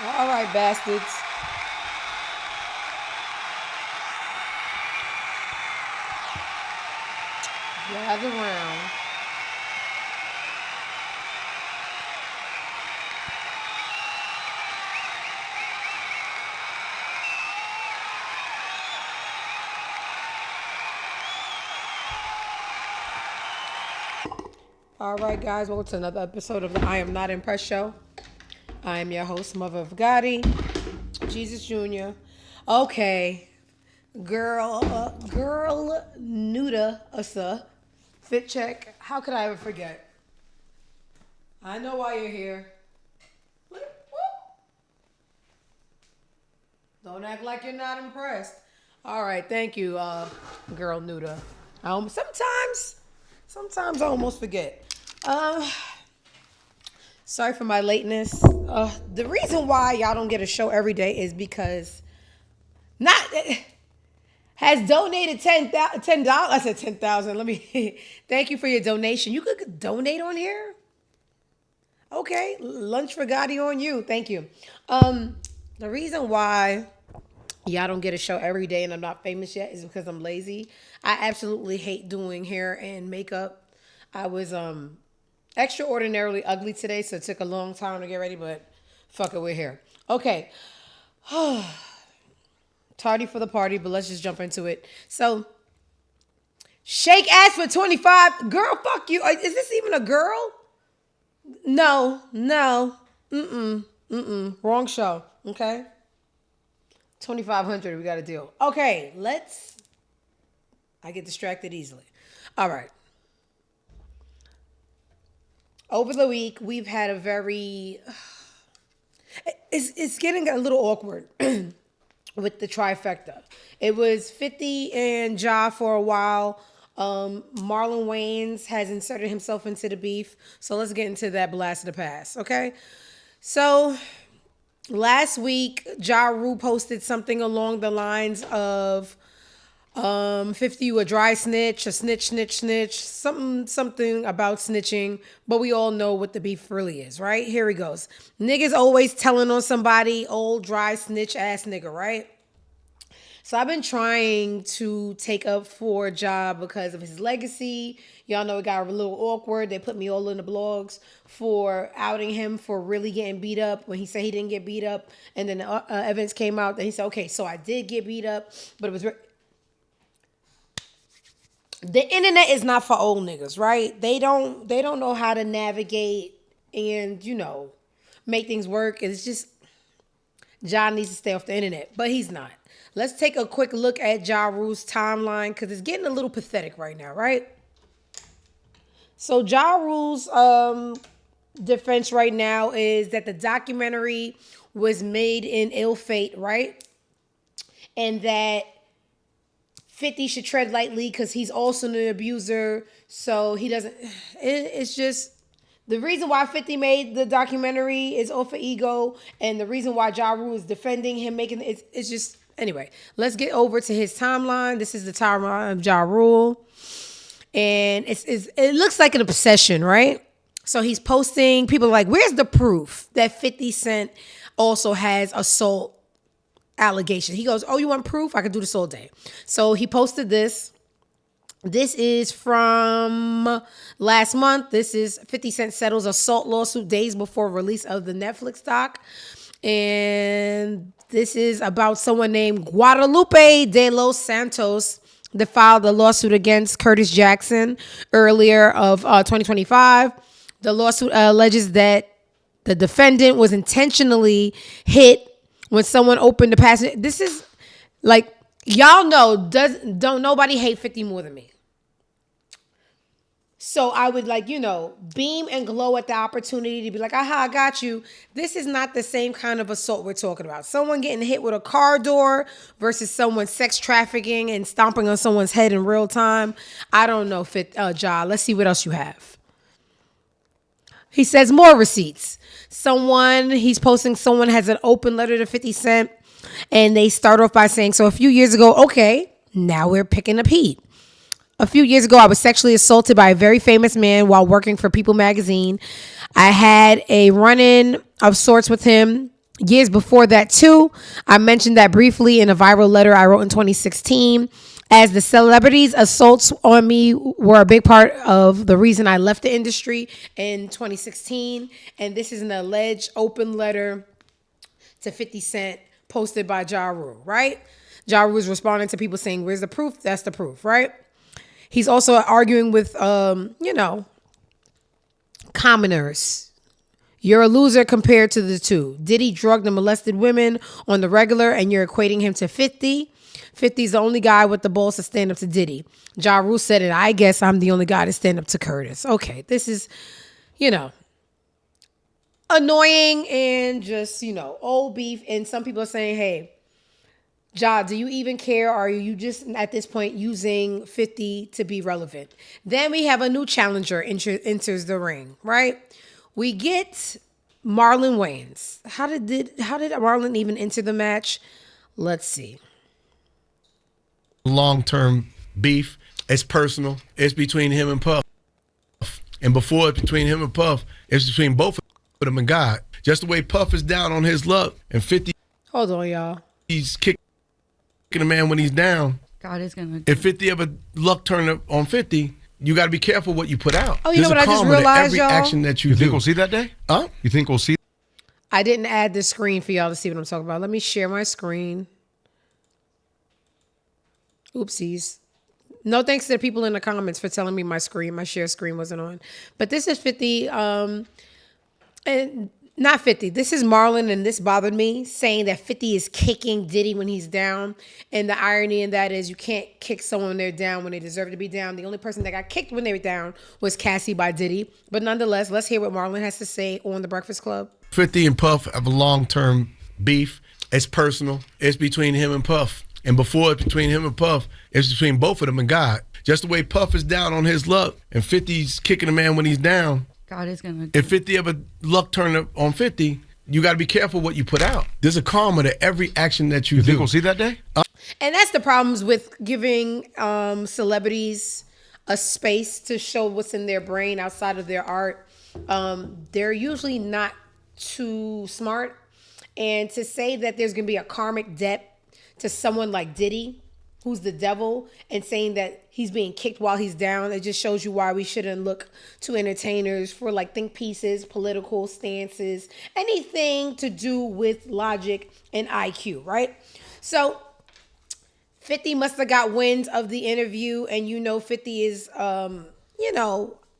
All right, bastards. Gather round. All right, guys, welcome to another episode of the I Am Not Impressed show. I am your host, Mother of Gotti, Jesus Jr. Okay, girl, Nuda, Asa, fit check. How could I ever forget? I know why you're here. Don't act like you're not impressed. All right, thank you, girl Nuda. Sometimes I almost forget. Um, Sorry for my lateness. The reason why y'all don't get a show every day is because not has donated $10. I said 10,000. Let me thank you for your donation. You could donate on here. Okay, lunch for Gotti on you. Thank you. The reason why y'all don't get a show every day and I'm not famous yet is because I'm lazy. I absolutely hate doing hair and makeup. I was extraordinarily ugly today, so it took a long time to get ready, but fuck it, we're here. Okay. Tardy for the party, but let's just jump into it. So, shake ass for 25. Girl, fuck you. Is this even a girl? No. Wrong show. Okay. 2,500, we got a deal. Okay, I get distracted easily. All right. Over the week, we've had a very, it's getting a little awkward with the trifecta. It was 50 and Ja for a while. Marlon Wayans has inserted himself into the beef. So let's get into that blast of the past, okay? So last week, Ja Rule posted something along the lines of 50 you a dry snitch, a snitch, something about snitching, but we all know what the beef really is, right? Here he goes. Niggas always telling on somebody, old dry snitch ass nigga, right? So I've been trying to take up for Ja because of his legacy. Y'all know it got a little awkward. They put me all in the blogs for outing him for really getting beat up when he said he didn't get beat up. And then evidence came out that he said, okay, so I did get beat up, but it was... The internet is not for old niggas, right? They don't know how to navigate and, make things work. It's just John needs to stay off the internet, but he's not. Let's take a quick look at Ja Rule's timeline because it's getting a little pathetic right now, right? So Ja Rule's defense right now is that the documentary was made in ill fate, right? And that 50 should tread lightly because he's also an abuser. So he doesn't. It's just the reason why 50 made the documentary is off of ego, and the reason why Ja Rule is defending him making it's just anyway. Let's get over to his timeline. This is the timeline of Ja Rule, and it looks like an obsession, right? So he's posting. People are like, "Where's the proof that 50 Cent also has assault allegation?" He goes, "Oh, you want proof? I could do this all day." So he posted this. This is from last month. This is 50 Cent settles assault lawsuit days before release of the Netflix doc. And this is about someone named Guadalupe de los Santos that filed a lawsuit against Curtis Jackson earlier of 2025. The lawsuit alleges that the defendant was intentionally hit when someone opened the passenger. This is like, y'all know, don't nobody hate 50 more than me. So I would beam and glow at the opportunity to be like, aha, I got you. This is not the same kind of assault we're talking about. Someone getting hit with a car door versus someone sex trafficking and stomping on someone's head in real time. I don't know, Ja. Let's see what else you have. He says more receipts. He's posting someone has an open letter to 50 Cent, and they start off by saying, so a few years ago, okay, now we're picking up heat. A few years ago, I was sexually assaulted by a very famous man while working for People magazine. I had a run-in of sorts with him years before that too. I mentioned that briefly in a viral letter I wrote in 2016. As the celebrities' assaults on me were a big part of the reason I left the industry in 2016. And this is an alleged open letter to 50 Cent posted by Ja Rule, right? Ja Rule is responding to people saying, where's the proof? That's the proof, right? He's also arguing with, commoners. You're a loser compared to the two. Diddy drugged and molested women on the regular, and you're equating him to 50. 50's the only guy with the balls to stand up to Diddy. Ja Rule said it. I guess I'm the only guy to stand up to Curtis. Okay, this is, annoying and just, old beef. And some people are saying, hey, Ja, do you even care? Or are you just at this point using 50 to be relevant? Then we have a new challenger enters the ring, right? We get Marlon Wayans. How did Marlon even enter the match? Let's see. Long-term beef. It's personal. It's between him and Puff. And before it's between him and Puff, it's between both of them and God. Just the way Puff is down on his luck and 50. Hold on, y'all. He's kicking a man when he's down. God is gonna. If 50 ever luck turn up on 50, you got to be careful what you put out. Oh, you know what I just realized, every y'all? action that you You do. think we'll see that day? Huh? You think we'll see? I didn't add the screen for y'all to see what I'm talking about. Let me share my screen. Oopsies. No thanks to the people in the comments for telling me my share screen wasn't on. But this is 50, and not 50. This is Marlon, and this bothered me, saying that 50 is kicking Diddy when he's down. And the irony in that is you can't kick someone when they're down when they deserve to be down. The only person that got kicked when they were down was Cassie by Diddy. But nonetheless, let's hear what Marlon has to say on The Breakfast Club. 50 and Puff have a long-term beef. It's personal. It's between him and Puff. And before it's between him and Puff, it's between both of them and God. Just the way Puff is down on his luck and 50's kicking a man when he's down. God is gonna. If 50 ever luck turn up on 50, you got to be careful what you put out. There's a karma to every action that you do. Think we'll see that day? And that's the problems with giving celebrities a space to show what's in their brain outside of their art. They're usually not too smart. And to say that there's going to be a karmic debt to someone like Diddy, who's the devil, and saying that he's being kicked while he's down, it just shows you why we shouldn't look to entertainers for like think pieces, political stances, anything to do with logic and IQ, right? So 50 must have got wind of the interview, and 50 is, I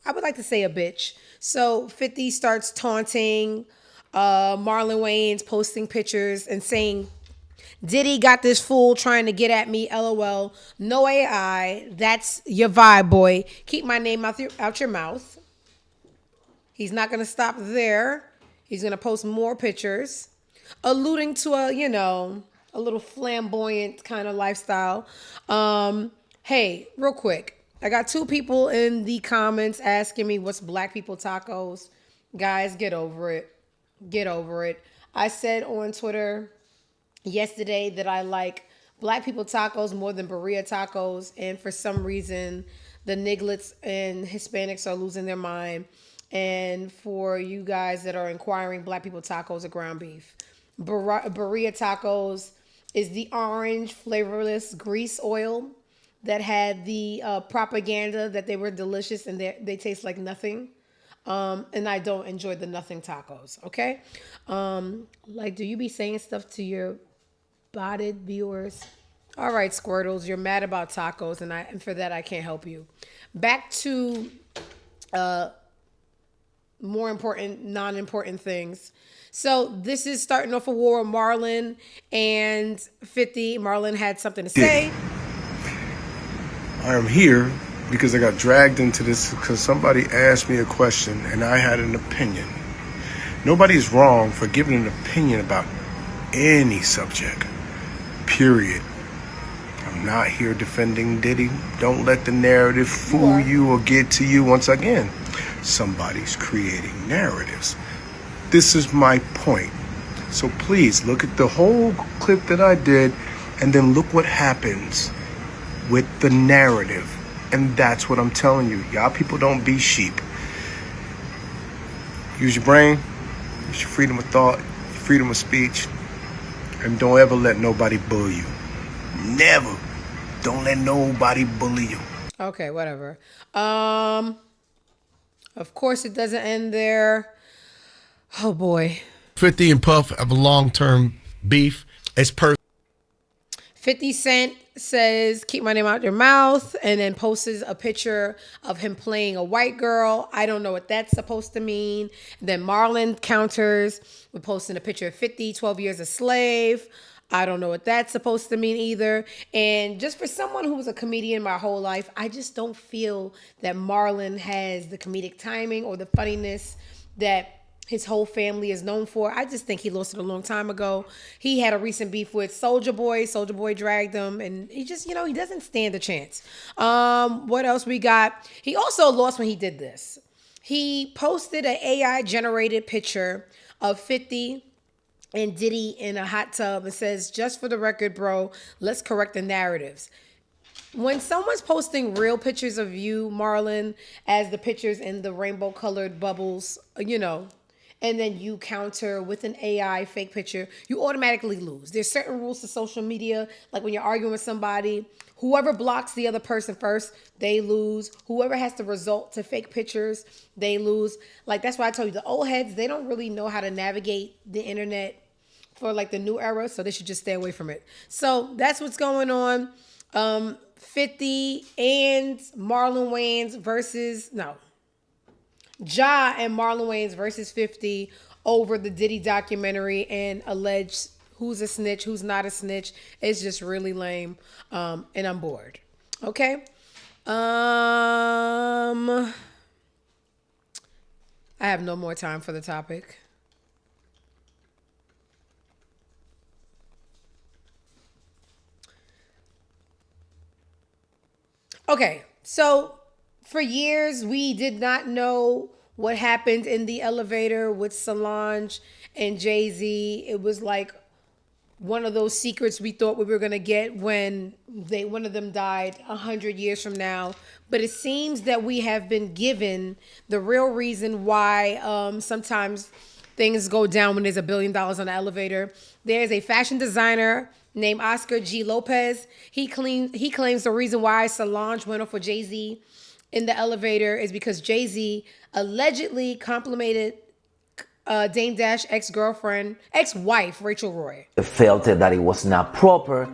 would like to say a bitch. So 50 starts taunting Marlon Wayans, posting pictures and saying, Diddy got this fool trying to get at me, LOL. No AI. That's your vibe, boy. Keep my name out your mouth. He's not going to stop there. He's going to post more pictures, alluding to a little flamboyant kind of lifestyle. Hey, real quick. I got 2 people in the comments asking me what's black people tacos. Guys, get over it. Get over it. I said on Twitter yesterday that I like black people tacos more than burrito tacos, and for some reason the nigglets and Hispanics are losing their mind. And for you guys that are inquiring, black people tacos are ground beef. Burrito tacos is the orange flavorless grease oil that had the propaganda that they were delicious and they taste like nothing. And I don't enjoy the nothing tacos, okay? Do you be saying stuff to your botted viewers? All right, Squirtles, you're mad about tacos, and for that I can't help you. Back to more important, non-important things. So this is starting off a war with Marlon and 50. Marlon had something to say. I am here because I got dragged into this because somebody asked me a question and I had an opinion. Nobody's wrong for giving an opinion about any subject, period. I'm not here defending Diddy. Don't let the narrative fool you or get to you. Once again, somebody's creating narratives. This is my point. So please look at the whole clip that I did and then look what happens with the narrative. And that's what I'm telling you. Y'all people don't be sheep. Use your brain. Use your freedom of thought. freedom of speech, and don't ever let nobody bully you. Never. Don't let nobody bully you. Okay, whatever. Of course, it doesn't end there. Oh boy. 50 and Puff have a long-term beef. It's 50 Cent says, keep my name out your mouth, and then posts a picture of him playing a white girl. I don't know what that's supposed to mean. And then Marlon counters with posting a picture of 50, 12 years a slave. I don't know what that's supposed to mean either. And just for someone who was a comedian my whole life, I just don't feel that Marlon has the comedic timing or the funniness that his whole family is known for. I just think he lost it a long time ago. He had a recent beef with Soulja Boy. Soulja Boy dragged him, and he just, he doesn't stand a chance. What else we got? He also lost when he did this. He posted an AI-generated picture of 50 and Diddy in a hot tub and says, just for the record, bro, let's correct the narratives. When someone's posting real pictures of you, Marlon, as the pictures in the rainbow-colored bubbles, and then you counter with an AI fake picture, you automatically lose. There's certain rules to social media, like when you're arguing with somebody, whoever blocks the other person first, they lose. Whoever has to resort to fake pictures, they lose. Like, that's why I told you, the old heads, they don't really know how to navigate the internet for like the new era, so they should just stay away from it. So that's what's going on. 50 and Marlon Wayans versus, Ja and Marlon Wayans versus 50 over the Diddy documentary and alleged who's a snitch, who's not a snitch. It's just really lame, and I'm bored. Okay? I have no more time for the topic. Okay, so for years, we did not know what happened in the elevator with Solange and Jay-Z. It was like one of those secrets we thought we were going to get when one of them died 100 years from now. But it seems that we have been given the real reason why sometimes things go down when there's $1 billion on the elevator. There's a fashion designer named Oscar G. Lopez. He claims the reason why Solange went off with Jay-Z in the elevator is because Jay-Z allegedly complimented Dame Dash ex-wife, Rachel Roy. Felt that it was not proper.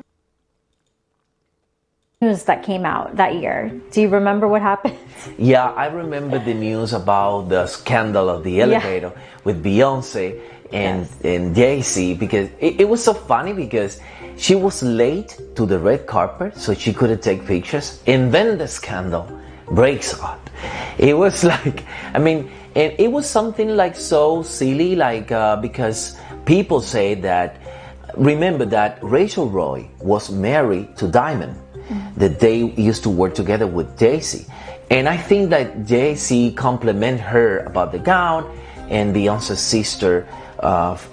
News that came out that year. Do you remember what happened? Yeah, I remember the news about the scandal of the elevator with Beyonce and Jay-Z, because it was so funny because she was late to the red carpet, so she couldn't take pictures, and then the scandal breaks out. It was like, and it was something like so silly, like because people say that, remember that Rachel Roy was married to Diamond, that they used to work together with Jay-Z. And I think that Jay-Z complimented her about the gown, and Beyonce's sister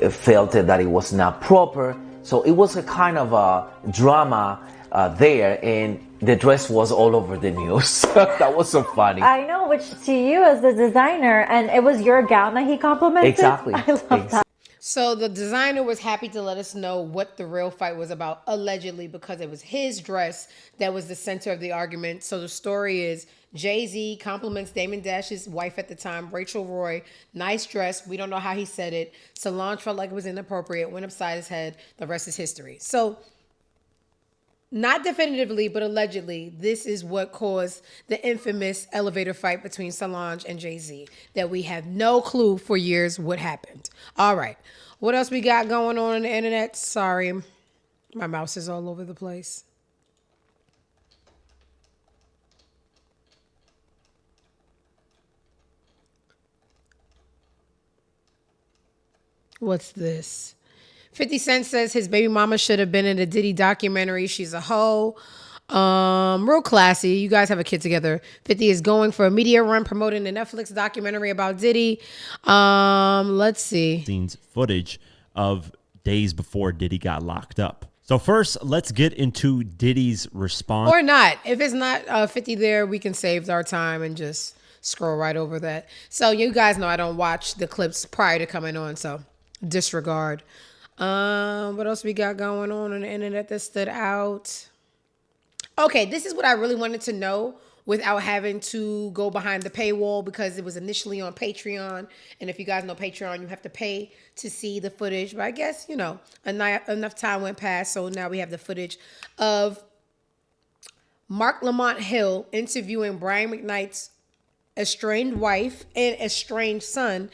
felt that it was not proper. So it was a kind of a drama there, and the dress was all over the news. That was so funny. I know, which to you as the designer, and it was your gown that he complimented? Exactly. I love that. So the designer was happy to let us know what the real fight was about, allegedly, because it was his dress that was the center of the argument. So the story is Jay-Z compliments Damon Dash's wife at the time, Rachel Roy. Nice dress. We don't know how he said it. Solange felt like it was inappropriate, went upside his head. The rest is history. So not definitively, but allegedly, this is what caused the infamous elevator fight between Solange and Jay-Z that we have no clue for years what happened. All right. What else we got going on the internet? Sorry, my mouse is all over the place. What's this? 50 Cent says his baby mama should have been in the Diddy documentary. She's a hoe. Real classy. You guys have a kid together. 50 is going for a media run promoting the Netflix documentary about Diddy. Let's see. Scenes footage of days before Diddy got locked up. So first, let's get into Diddy's response. Or not. If it's not 50 there, we can save our time and just scroll right over that. So you guys know I don't watch the clips prior to coming on, so disregard. What else we got going on the internet that stood out? Okay, this is what I really wanted to know without having to go behind the paywall because it was initially on Patreon. And if you guys know Patreon, you have to pay to see the footage. But I guess, enough time went past. So now we have the footage of Mark Lamont Hill interviewing Brian McKnight's estranged wife and estranged son,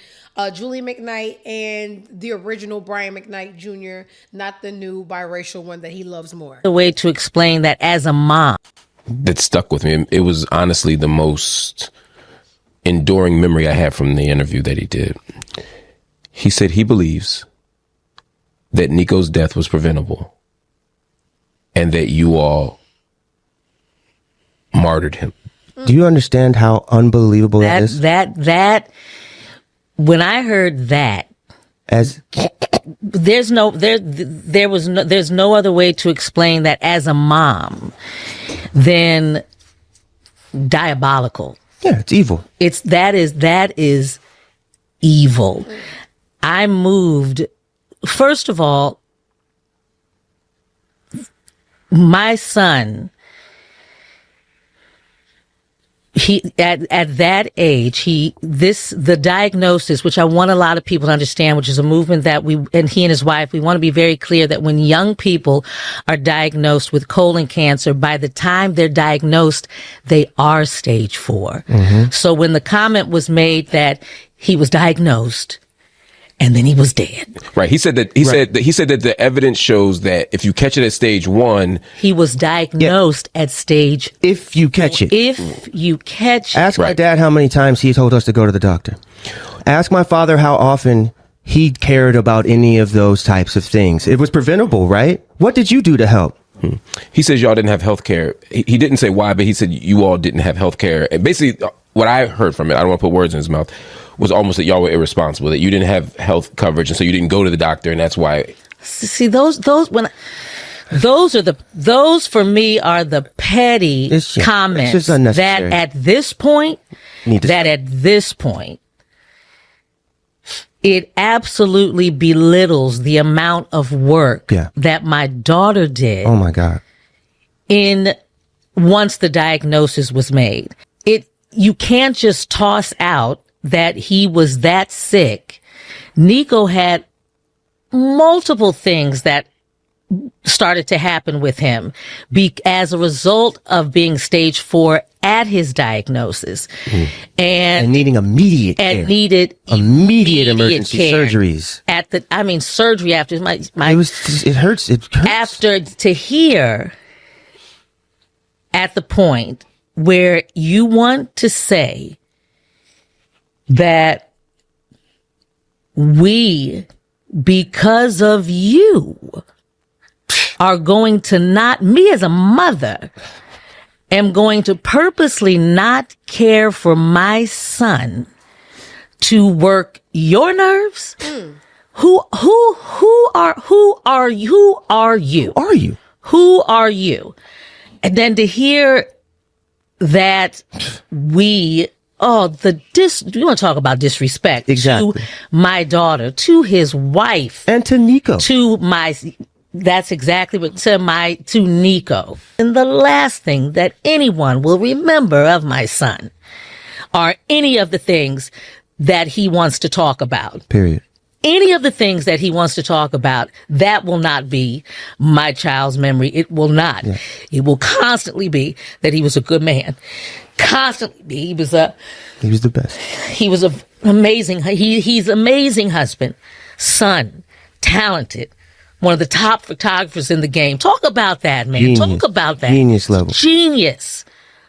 Julie McKnight, and the original Brian McKnight Jr., not the new biracial one that he loves more. The way to explain that as a mom. That stuck with me. It was honestly the most enduring memory I have from the interview that he did. He said he believes that Nico's death was preventable and that you all martyred him. Do you understand how unbelievable that is? That when I heard that, there's no other way to explain that as a mom than diabolical. Yeah, it's evil. That is evil. I moved. First of all, my son, at that age, the diagnosis, which I want a lot of people to understand, which is a movement that he and his wife, we want to be very clear that when young people are diagnosed with colon cancer, by the time they're diagnosed, they are stage 4. Mm-hmm. So when the comment was made that he was diagnosed and then he was dead. Right. He said that the evidence shows that if you catch it at stage 1, he was diagnosed at stage. If you catch it. Ask my dad how many times he told us to go to the doctor. Ask my father how often he cared about any of those types of things. It was preventable, right? What did you do to help? He says y'all didn't have health care. He didn't say why, but he said you all didn't have health care. And basically, what I heard from it, I don't want to put words in his mouth, was almost that y'all were irresponsible, that you didn't have health coverage, and so you didn't go to the doctor, and that's why. See, those for me are the petty comments that at this point, it absolutely belittles the amount of work that my daughter did. Oh my God. Once the diagnosis was made. You can't just toss out that he was that sick. Nico had multiple things that started to happen with him as a result of being stage 4 at his diagnosis. And needing immediate care. And needed immediate emergency care. Surgeries. Surgery after it hurts. After to hear at the point where you want to say that we, because of you, are going to me as a mother, am going to purposely not care for my son to work your nerves? Who are you? And then to hear that you want to talk about disrespect to my daughter, to his wife, and to Nico, that's exactly what to Nico. And the last thing that anyone will remember of my son are any of the things that he wants to talk about. Period. Any of the things that he wants to talk about, that will not be my child's memory. It will not. Yeah. It will constantly be that he was a good man. Constantly be. He was the best. He was he's amazing husband, son, talented, one of the top photographers in the game. Talk about that, man. Genius. Talk about that. Genius level. Genius.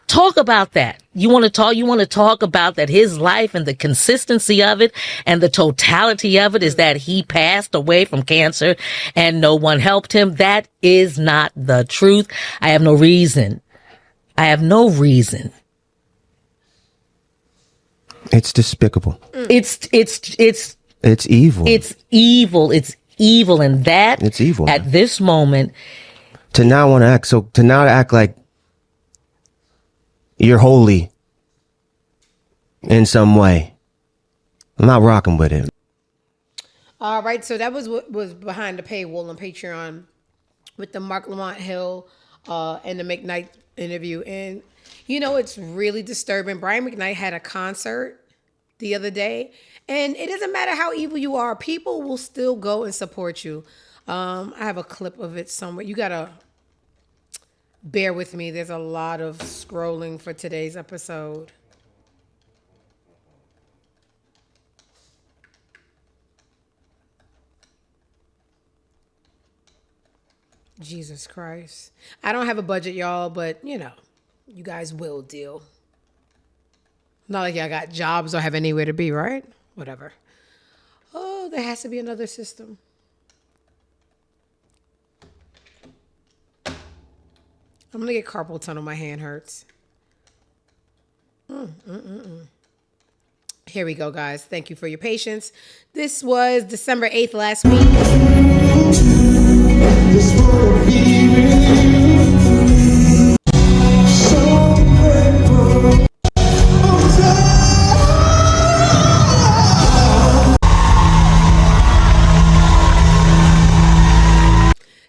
Talk about that. You want to talk about that his life and the consistency of it and the totality of it is that he passed away from cancer and no one helped him. That is not the truth. I have no reason. It's despicable. It's evil. It's evil. And that it's evil at this moment. To now act like you're holy in some way. I'm not rocking with it. All right, so that was what was behind the paywall on Patreon with the Mark Lamont Hill and the McKnight interview. And you know, it's really disturbing. Brian McKnight had a concert the other day, and it doesn't matter how evil you are, people will still go and support you. I have a clip of it somewhere. You gotta bear with me. There's a lot of scrolling for today's episode. Jesus Christ. I don't have a budget, y'all, but you know, you guys will deal. Not like y'all got jobs or have anywhere to be, right? Whatever. Oh, there has to be another system. I'm gonna get carpal tunnel. My hand hurts. Here we go, guys. Thank you for your patience. This was December 8th last week.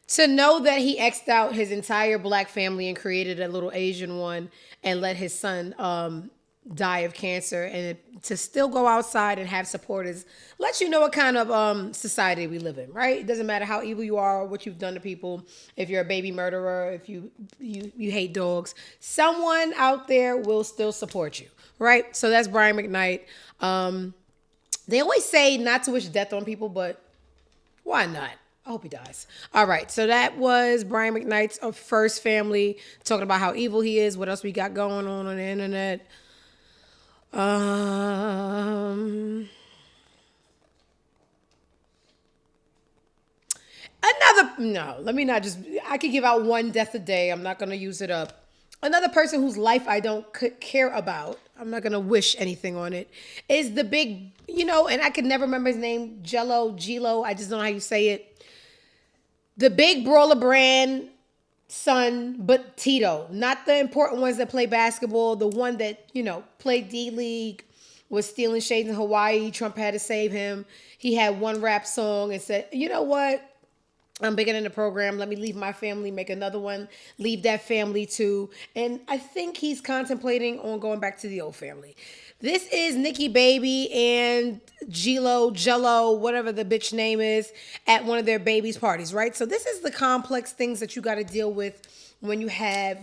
To know that he X'd out his entire black family and created a little Asian one and let his son die of cancer, and to still go outside and have supporters lets you know what kind of society we live in, right? It doesn't matter how evil you are or what you've done to people. If you're a baby murderer, if you hate dogs, someone out there will still support you, right? So that's Brian McKnight. They always say not to wish death on people, but why not? I hope he dies. All right, so that was Brian McKnight's first family, talking about how evil he is. What else we got going on the internet? I could give out one death a day. I'm not going to use it up. Another person whose life I don't care about, I'm not going to wish anything on it, is the big, and I could never remember his name, Gilo, I just don't know how you say it. The big brawler brand son, but Tito, not the important ones that play basketball, the one that, played D-League, was stealing shades in Hawaii. Trump had to save him. He had one rap song and said, you know what? I'm bigger than the program. Let me leave my family, make another one, leave that family too. And I think he's contemplating on going back to the old family. This is Nikki Baby and Jello, whatever the bitch name is, at one of their babies' parties, right? So this is the complex things that you got to deal with when you have,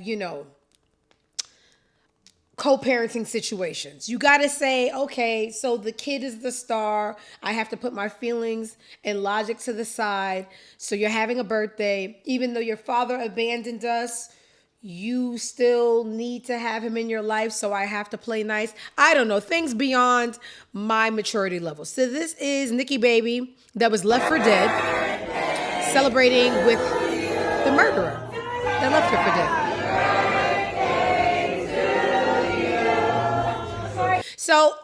co-parenting situations. You got to say, okay, so the kid is the star. I have to put my feelings and logic to the side. So you're having a birthday. Even though your father abandoned us, you still need to have him in your life, so I have to play nice. I don't know, things beyond my maturity level. So this is Nikki Baby that was left for dead, celebrating with the murderer that left her for dead. So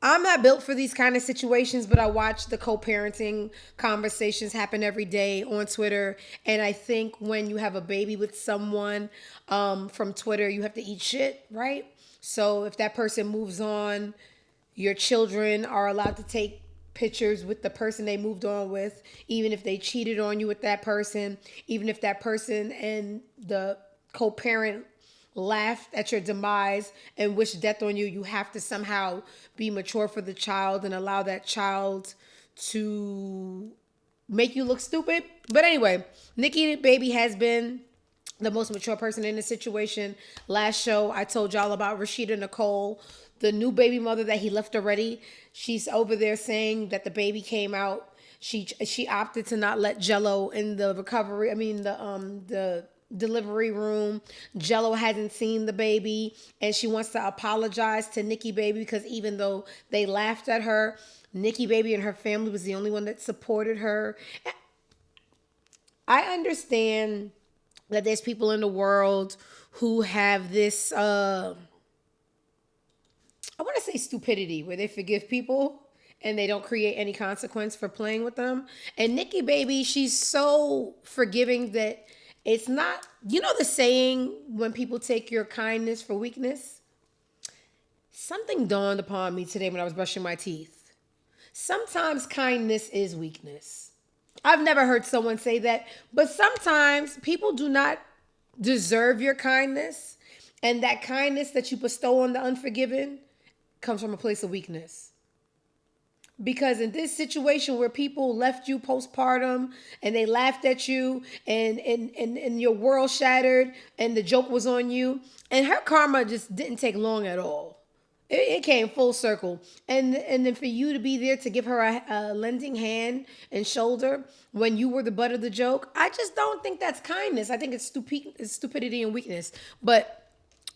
I'm not built for these kind of situations, but I watch the co-parenting conversations happen every day on Twitter. And I think when you have a baby with someone from Twitter, you have to eat shit, right? So if that person moves on, your children are allowed to take pictures with the person they moved on with, even if they cheated on you with that person, even if that person and the co-parent laughed at your demise and wished death on you, you have to somehow be mature for the child and allow that child to make you look stupid. But anyway, Nikki Baby has been the most mature person in the situation. Last show, I told y'all about Rashida Nicole, the new baby mother that he left already. She's over there saying that the baby came out. She opted to not let Jello in the the delivery room. Jello hasn't seen the baby, and she wants to apologize to Nikki Baby because even though they laughed at her, Nikki Baby and her family was the only one that supported her. I understand that there's people in the world who have this I want to say stupidity, where they forgive people and they don't create any consequence for playing with them. And Nikki Baby, she's so forgiving that it's not, the saying when people take your kindness for weakness? Something dawned upon me today when I was brushing my teeth. sometimes kindness is weakness. I've never heard someone say that, but sometimes people do not deserve your kindness, and that kindness that you bestow on the unforgiven comes from a place of weakness. Because in this situation where people left you postpartum and they laughed at you and your world shattered and the joke was on you, and her karma just didn't take long at all. It came full circle. And then for you to be there to give her a lending hand and shoulder when you were the butt of the joke, I just don't think that's kindness. I think it's stupidity and weakness. But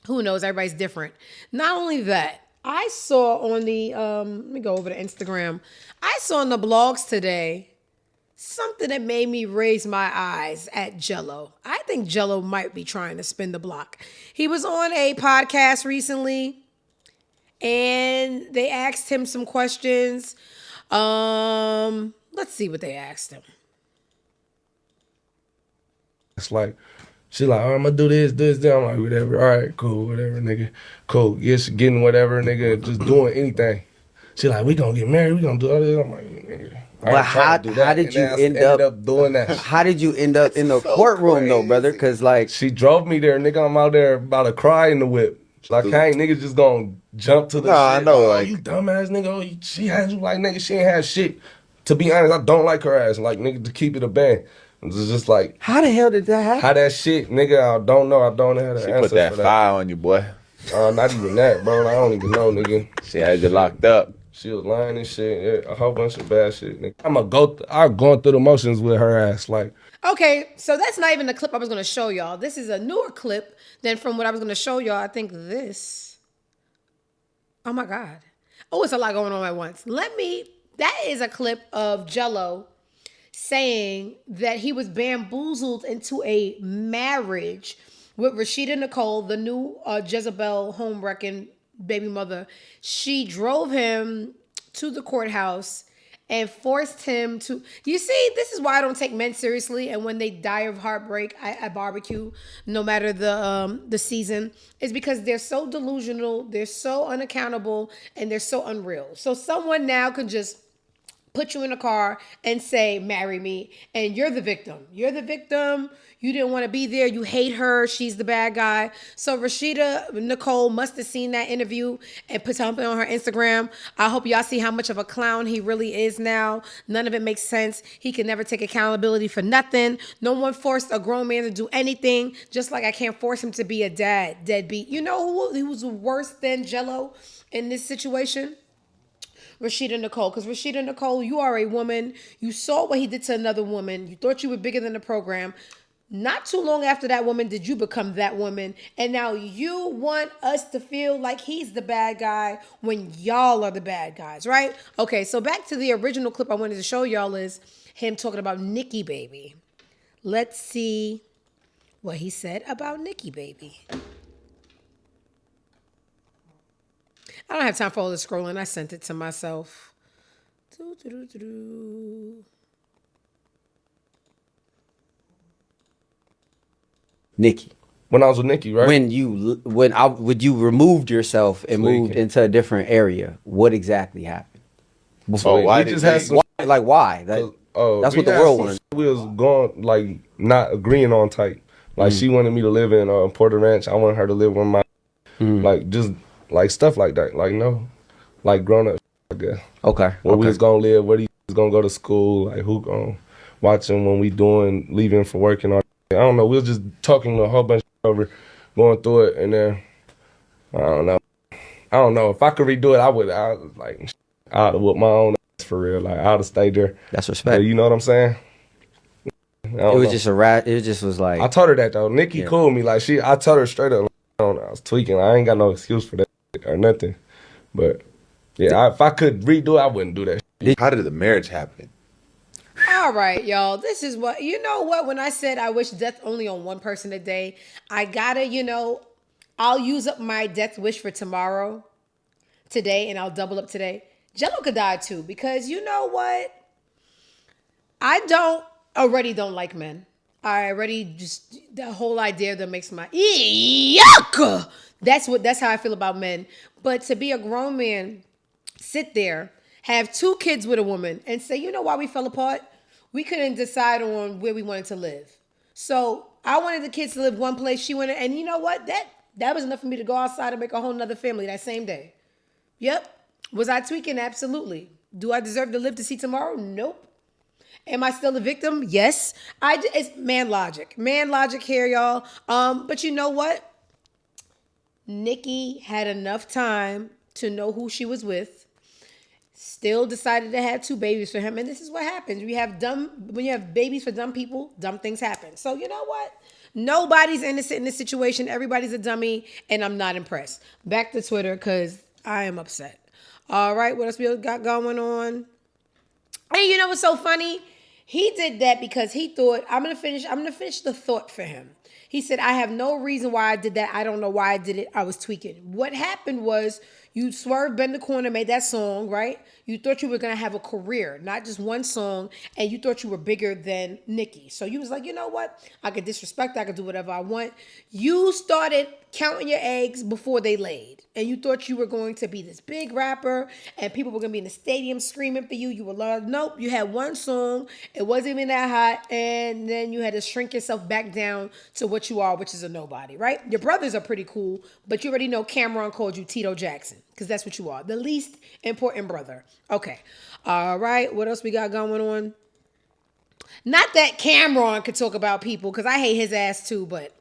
who knows? Everybody's different. Not only that, I saw on the, let me go over to Instagram. I saw on the blogs today something that made me raise my eyes at Jello. I think Jello might be trying to spin the block. He was on a podcast recently and they asked him some questions. Let's see what they asked him. It's like, she like, I'm gonna do this. I'm like, whatever. All right, cool, whatever, nigga. Cool. Yes, getting whatever, nigga. Just doing anything. She like, we gonna get married. We gonna do all this. I'm like, nigga. But how did you end up doing that? How did you end up in the courtroom though, brother? Because like she drove me there, nigga. I'm out there about to cry in the whip. Like, I ain't niggas just gonna jump to the shit. I know, like, you dumbass nigga. Oh, she has you like, nigga, she ain't had shit. To be honest, I don't like her ass. Like, nigga, to keep it a band. It's just like, how the hell did that happen? How that shit, nigga, I don't know. I don't have the She answer put that for that. fire on you, boy. Not even that, bro. I don't even know, nigga. She had you locked up. She was lying and shit. Yeah, a whole bunch of bad shit, nigga. I'm going through the motions with her ass, like. Okay, so that's not even the clip I was going to show y'all. This is a newer clip than from what I was going to show y'all. I think this. Oh my God. Oh, it's a lot going on at once. That is a clip of Jello saying that he was bamboozled into a marriage with Rashida Nicole, the new Jezebel home-wrecking baby mother. She drove him to the courthouse and forced him to. You see, this is why I don't take men seriously. And when they die of heartbreak, I barbecue, no matter the season, is because they're so delusional, they're so unaccountable, and they're so unreal. So someone now can just put you in a car and say, marry me, and you're the victim. You're the victim. You didn't want to be there. You hate her. She's the bad guy. So Rashida Nicole must have seen that interview and put something on her Instagram. I hope y'all see how much of a clown he really is now. None of it makes sense. He can never take accountability for nothing. No one forced a grown man to do anything, just like I can't force him to be a deadbeat. You know who was worse than Jello in this situation? Rashida Nicole. Because Rashida Nicole, you are a woman. You saw what he did to another woman. You thought you were bigger than the program. Not too long after that woman did you become that woman. And now you want us to feel like he's the bad guy when y'all are the bad guys, right? Okay, so back to the original clip I wanted to show y'all is him talking about Nikki Baby. Let's see what he said about Nikki Baby. I don't have time for all the scrolling. I sent it to myself. Nikki. When I was with Nikki, right? When you removed yourself and moved into a different area, what exactly happened? Before why we just had some why? That's what the world wanted. We was going like not agreeing on type. Like she wanted me to live in Porter Ranch. I wanted her to live with my like just like stuff like that. Like no, like grown up. I guess. Okay. Where we was gonna live? Where he was gonna go to school? Like who gonna watch him when we leaving for work and all. I don't know. We was just talking a whole bunch over, going through it, and then I don't know. If I could redo it, I would. I was like, I'd have whooped my own ass for real. Like I'd have stayed there. That's respect. You know what I'm saying? It was just a rat. It just was like. I told her that though. Nikki called me like I told her straight up. Like, I was tweaking. I ain't got no excuse for that or nothing. But yeah, if I could redo it, I wouldn't do that. How did the marriage happen? All right, y'all. This is what, you know what? When I said I wish death only on one person a day, I gotta, I'll use up my death wish for today, and I'll double up today. Jello could die too, because you know what? I already don't like men. I already just, the whole idea that makes my, yuck! That's how I feel about men. But to be a grown man, sit there, have 2 kids with a woman, and say, you know why we fell apart? We couldn't decide on where we wanted to live. So I wanted the kids to live one place. She wanted, and you know what? That was enough for me to go outside and make a whole nother family that same day. Yep. Was I tweaking? Absolutely. Do I deserve to live to see tomorrow? Nope. Am I still a victim? Yes. It's man logic. Man logic here, y'all. But you know what? Nikki had enough time to know who she was with. Still decided to have 2 babies for him. And this is what happens. When you have babies for dumb people, dumb things happen. So you know what? Nobody's innocent in this situation. Everybody's a dummy. And I'm not impressed. Back to Twitter because I am upset. All right. What else we got going on? And you know what's so funny? He did that because he thought, I'm gonna finish the thought for him. He said, I have no reason why I did that. I don't know why I did it. I was tweaking. What happened was you swerved, bend the corner, made that song, right? You thought you were going to have a career, not just one song, and you thought you were bigger than Nicki. So you was like, you know what? I could disrespect, I could do whatever I want. You started counting your eggs before they laid, and you thought you were going to be this big rapper, and people were going to be in the stadium screaming for you. You were like, nope, you had one song. It wasn't even that hot, and then you had to shrink yourself back down to what you are, which is a nobody, right? Your brothers are pretty cool, but you already know Cameron called you Tito Jackson, because that's what you are, the least important brother. Okay. All right. What else we got going on? Not that Cameron could talk about people, because I hate his ass too, but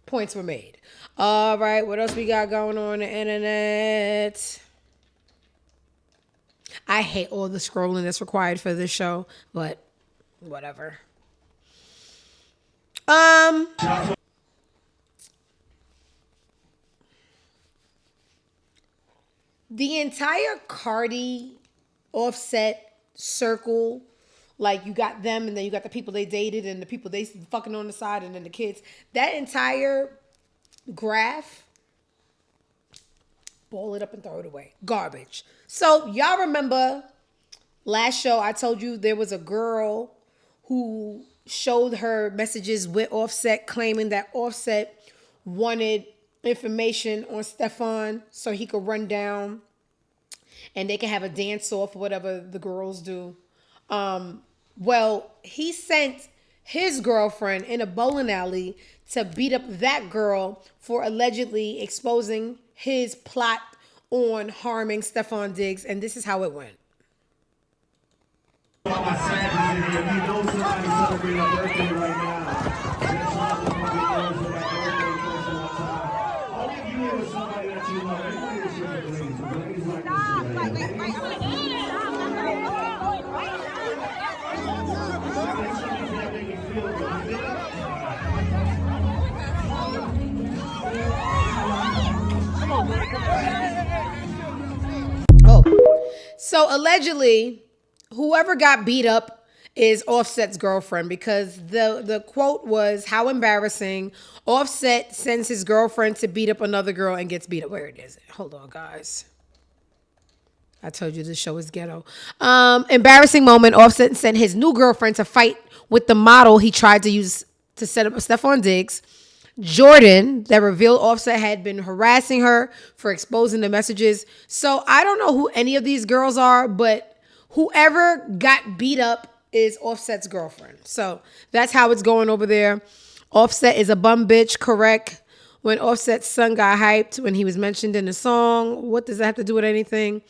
points were made. All right. What else we got going on the internet? I hate all the scrolling that's required for this show, but whatever. The entire Cardi Offset circle, like you got them and then you got the people they dated and the people they fucking on the side and then the kids. That entire graph, ball it up and throw it away. Garbage. So y'all remember last show I told you there was a girl who showed her messages with Offset claiming that Offset wanted information on Stefan so he could run down and they can have a dance off or whatever the girls do. Well, he sent his girlfriend in a bowling alley to beat up that girl for allegedly exposing his plot on harming Stefan Diggs, and this is how it went. So allegedly, whoever got beat up is Offset's girlfriend, because the quote was, how embarrassing. Offset sends his girlfriend to beat up another girl and gets beat up. Where it is? Hold on, guys. I told you this show is ghetto. Embarrassing moment. Offset sent his new girlfriend to fight with the model he tried to use to set up Stefan Diggs. Jordan, that revealed Offset had been harassing her for exposing the messages. So I don't know who any of these girls are, but whoever got beat up is Offset's girlfriend. So that's how it's going over there. Offset is a bum bitch, correct? When Offset's son got hyped when he was mentioned in the song. What does that have to do with anything?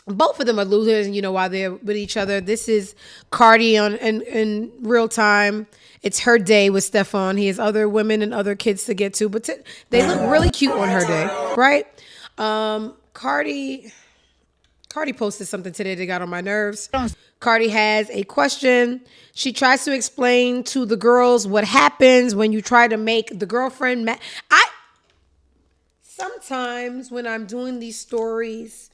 Both of them are losers, and you know why they're with each other. This is Cardi in real time. It's her day with Stefan. He has other women and other kids to get to, but they look really cute on her day, right? Cardi posted something today that got on my nerves. Cardi has a question. She tries to explain to the girls what happens when you try to make the girlfriend mad. Sometimes when I'm doing these stories,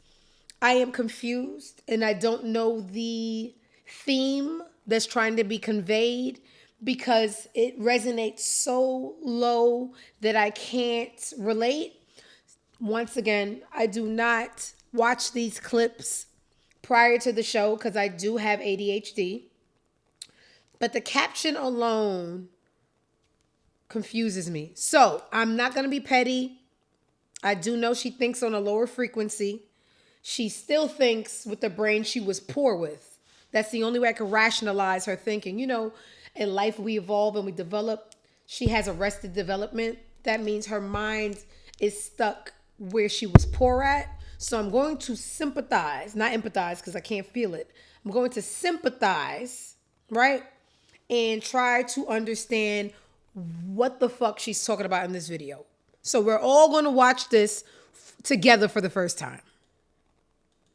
I am confused and I don't know the theme that's trying to be conveyed, because it resonates so low that I can't relate. Once again, I do not watch these clips prior to the show because I do have ADHD. But the caption alone confuses me. So I'm not going to be petty. I do know she thinks on a lower frequency. She still thinks with the brain she was poor with. That's the only way I can rationalize her thinking. You know, in life we evolve and we develop. She has arrested development. That means her mind is stuck where she was poor at. So I'm going to sympathize, not empathize because I can't feel it. I'm going to sympathize, right? And try to understand what the fuck she's talking about in this video. So we're all going to watch this together for the first time.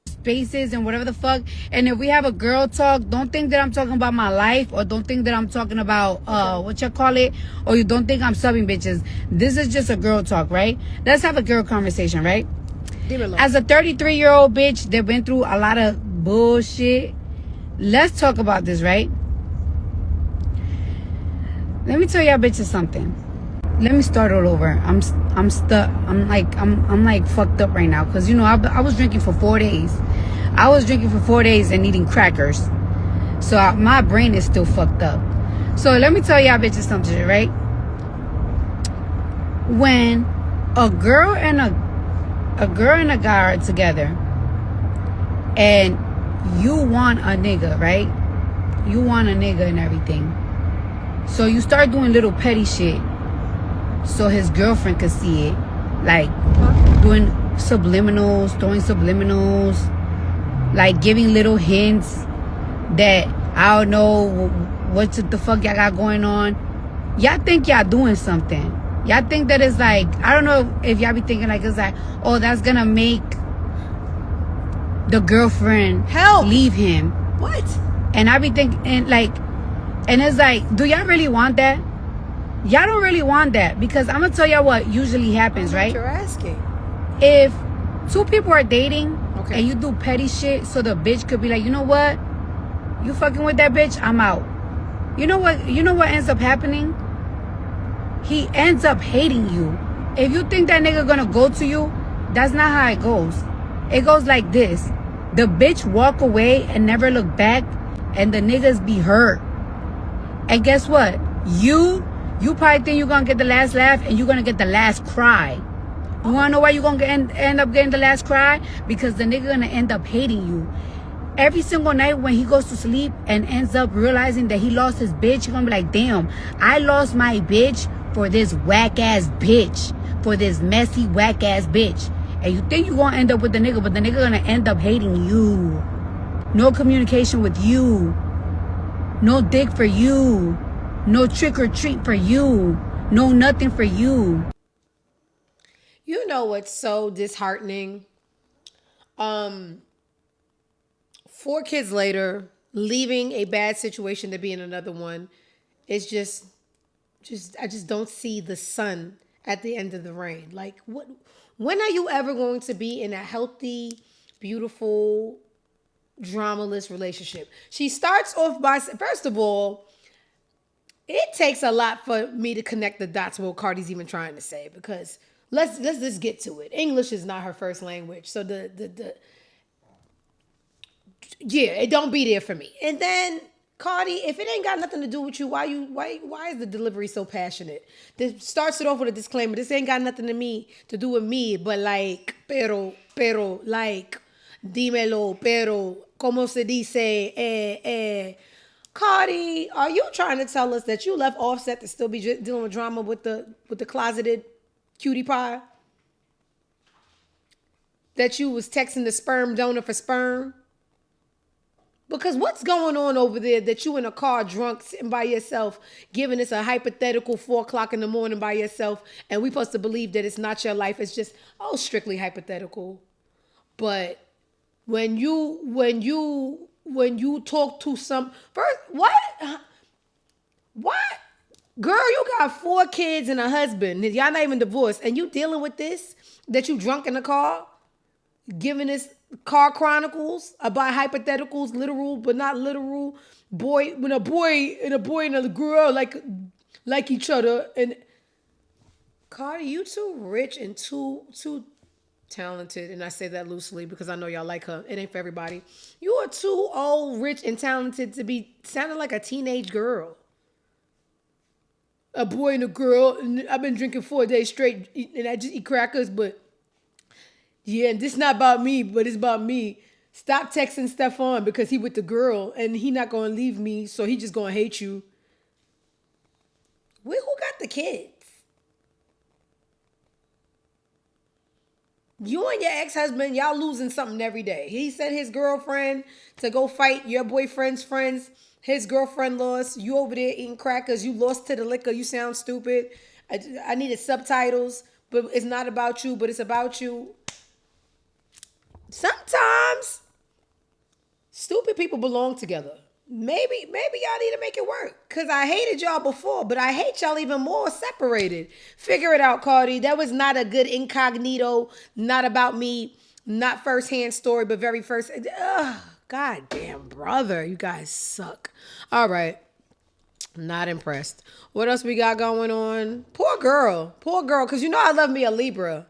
Spaces and whatever the fuck. And if we have a girl talk, don't think that I'm talking about my life, or don't think that I'm talking about what you call it, or you don't think I'm subbing bitches. This is just a girl talk, right? Let's have a girl conversation, right? As a 33-year-old bitch that went through a lot of bullshit, let's talk about this, right? Let me tell y'all bitches something. Let me start all over. I'm stuck. I'm like fucked up right now, because you know I was drinking for 4 days. I was drinking for 4 days and eating crackers, so my brain is still fucked up. So let me tell y'all bitches something, right? When a girl and a guy are together, and you want a nigga, right? You want a nigga and everything. So you start doing little petty shit so his girlfriend could see it. Like doing subliminals, throwing subliminals, like giving little hints that I don't know what the fuck y'all got going on. Y'all think y'all doing something. Y'all think that it's like, I don't know if y'all be thinking like it's like, oh, that's gonna make the girlfriend leave him. What? And I be thinking like, and it's like, do y'all really want that? Y'all don't really want that, because I'm gonna tell y'all what usually happens, right? You're asking. If two people are dating, and you do petty shit, so the bitch could be like, you know what? You fucking with that bitch, I'm out. You know what? You know what ends up happening? He ends up hating you. If you think that nigga gonna go to you, that's not how it goes. It goes like this. The bitch walk away and never look back, and the niggas be hurt. And guess what? You probably think you're gonna get the last laugh, and you're gonna get the last cry. You wanna know why you're gonna end up getting the last cry? Because the nigga gonna end up hating you. Every single night when he goes to sleep and ends up realizing that he lost his bitch, he's gonna be like, damn, I lost my bitch for this whack ass bitch. For this messy whack ass bitch. And you think you're gonna end up with the nigga, but the nigga gonna end up hating you. No communication with you. No dick for you. No trick or treat for you. No nothing for you. You know what's so disheartening? 4 kids later, leaving a bad situation to be in another one. It's just I just don't see the sun at the end of the rain. Like, what? When are you ever going to be in a healthy, beautiful, dramaless relationship? She starts off by, first of all, it takes a lot for me to connect the dots with what Cardi's even trying to say, because let's just get to it. English is not her first language, so it don't be there for me. And then Cardi, if it ain't got nothing to do with you, why is the delivery so passionate? This starts it off with a disclaimer. This ain't got nothing to do with me, but like, pero, like, dímelo, pero, como se dice, Cardi, are you trying to tell us that you left Offset to still be dealing with drama with the closeted cutie pie? That you was texting the sperm donor for sperm? Because what's going on over there that you in a car drunk, sitting by yourself, giving us a hypothetical 4 o'clock in the morning by yourself, and we supposed to believe that it's not your life, it's just, strictly hypothetical. But when you talk to some, first, what? Girl, you got 4 kids and a husband. Y'all not even divorced, and you dealing with this, that you drunk in the car, giving us car chronicles about hypotheticals, literal but not literal. When a boy and a girl like each other. And Cardi, you too rich and too talented, and I say that loosely because I know y'all like her. It ain't for everybody. You are too old, rich, and talented to be sounding like a teenage girl. A boy and a girl, and I've been drinking 4 days straight, and I just eat crackers, but Yeah, and this not about me, but it's about me. Stop texting Stefan because he with the girl and he not gonna leave me, so he just gonna hate you. Who got the kids? You and your ex-husband, y'all losing something every day. He sent his girlfriend to go fight your boyfriend's friends. His girlfriend lost. You over there eating crackers. You lost to the liquor. You sound stupid. I needed subtitles, but it's not about you, but it's about you. Sometimes stupid people belong together. Maybe y'all need to make it work. Because I hated y'all before, but I hate y'all even more separated. Figure it out, Cardi. That was not a good incognito, not about me, not firsthand story, but very first. Ugh, goddamn, brother. You guys suck. All right. Not impressed. What else we got going on? Poor girl. Because you know I love me a Libra,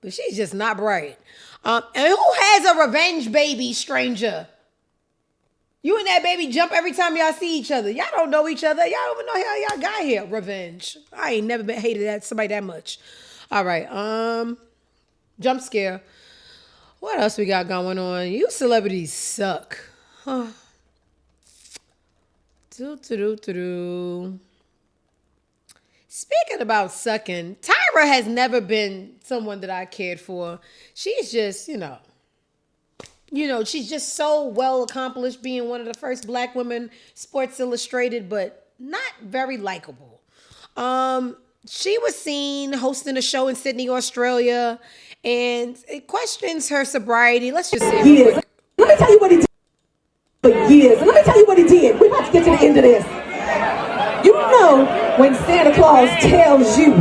but she's just not bright. And who has a revenge baby, stranger? You and that baby jump every time y'all see each other. Y'all don't know each other. Y'all don't even know how y'all got here. Revenge. I ain't never been hated at somebody that much. All right. Jump scare. What else we got going on? You celebrities suck. Huh. Speaking about sucking, Tyra has never been someone that I cared for. She's just, she's just so well accomplished, being one of the first black women, Sports Illustrated, but not very likable. She was seen hosting a show in Sydney, Australia, and it questions her sobriety. Let's just say real quick. Let me tell you what he did for years. And let me tell you what he did. We're about to get to the end of this. You know when Santa Claus tells you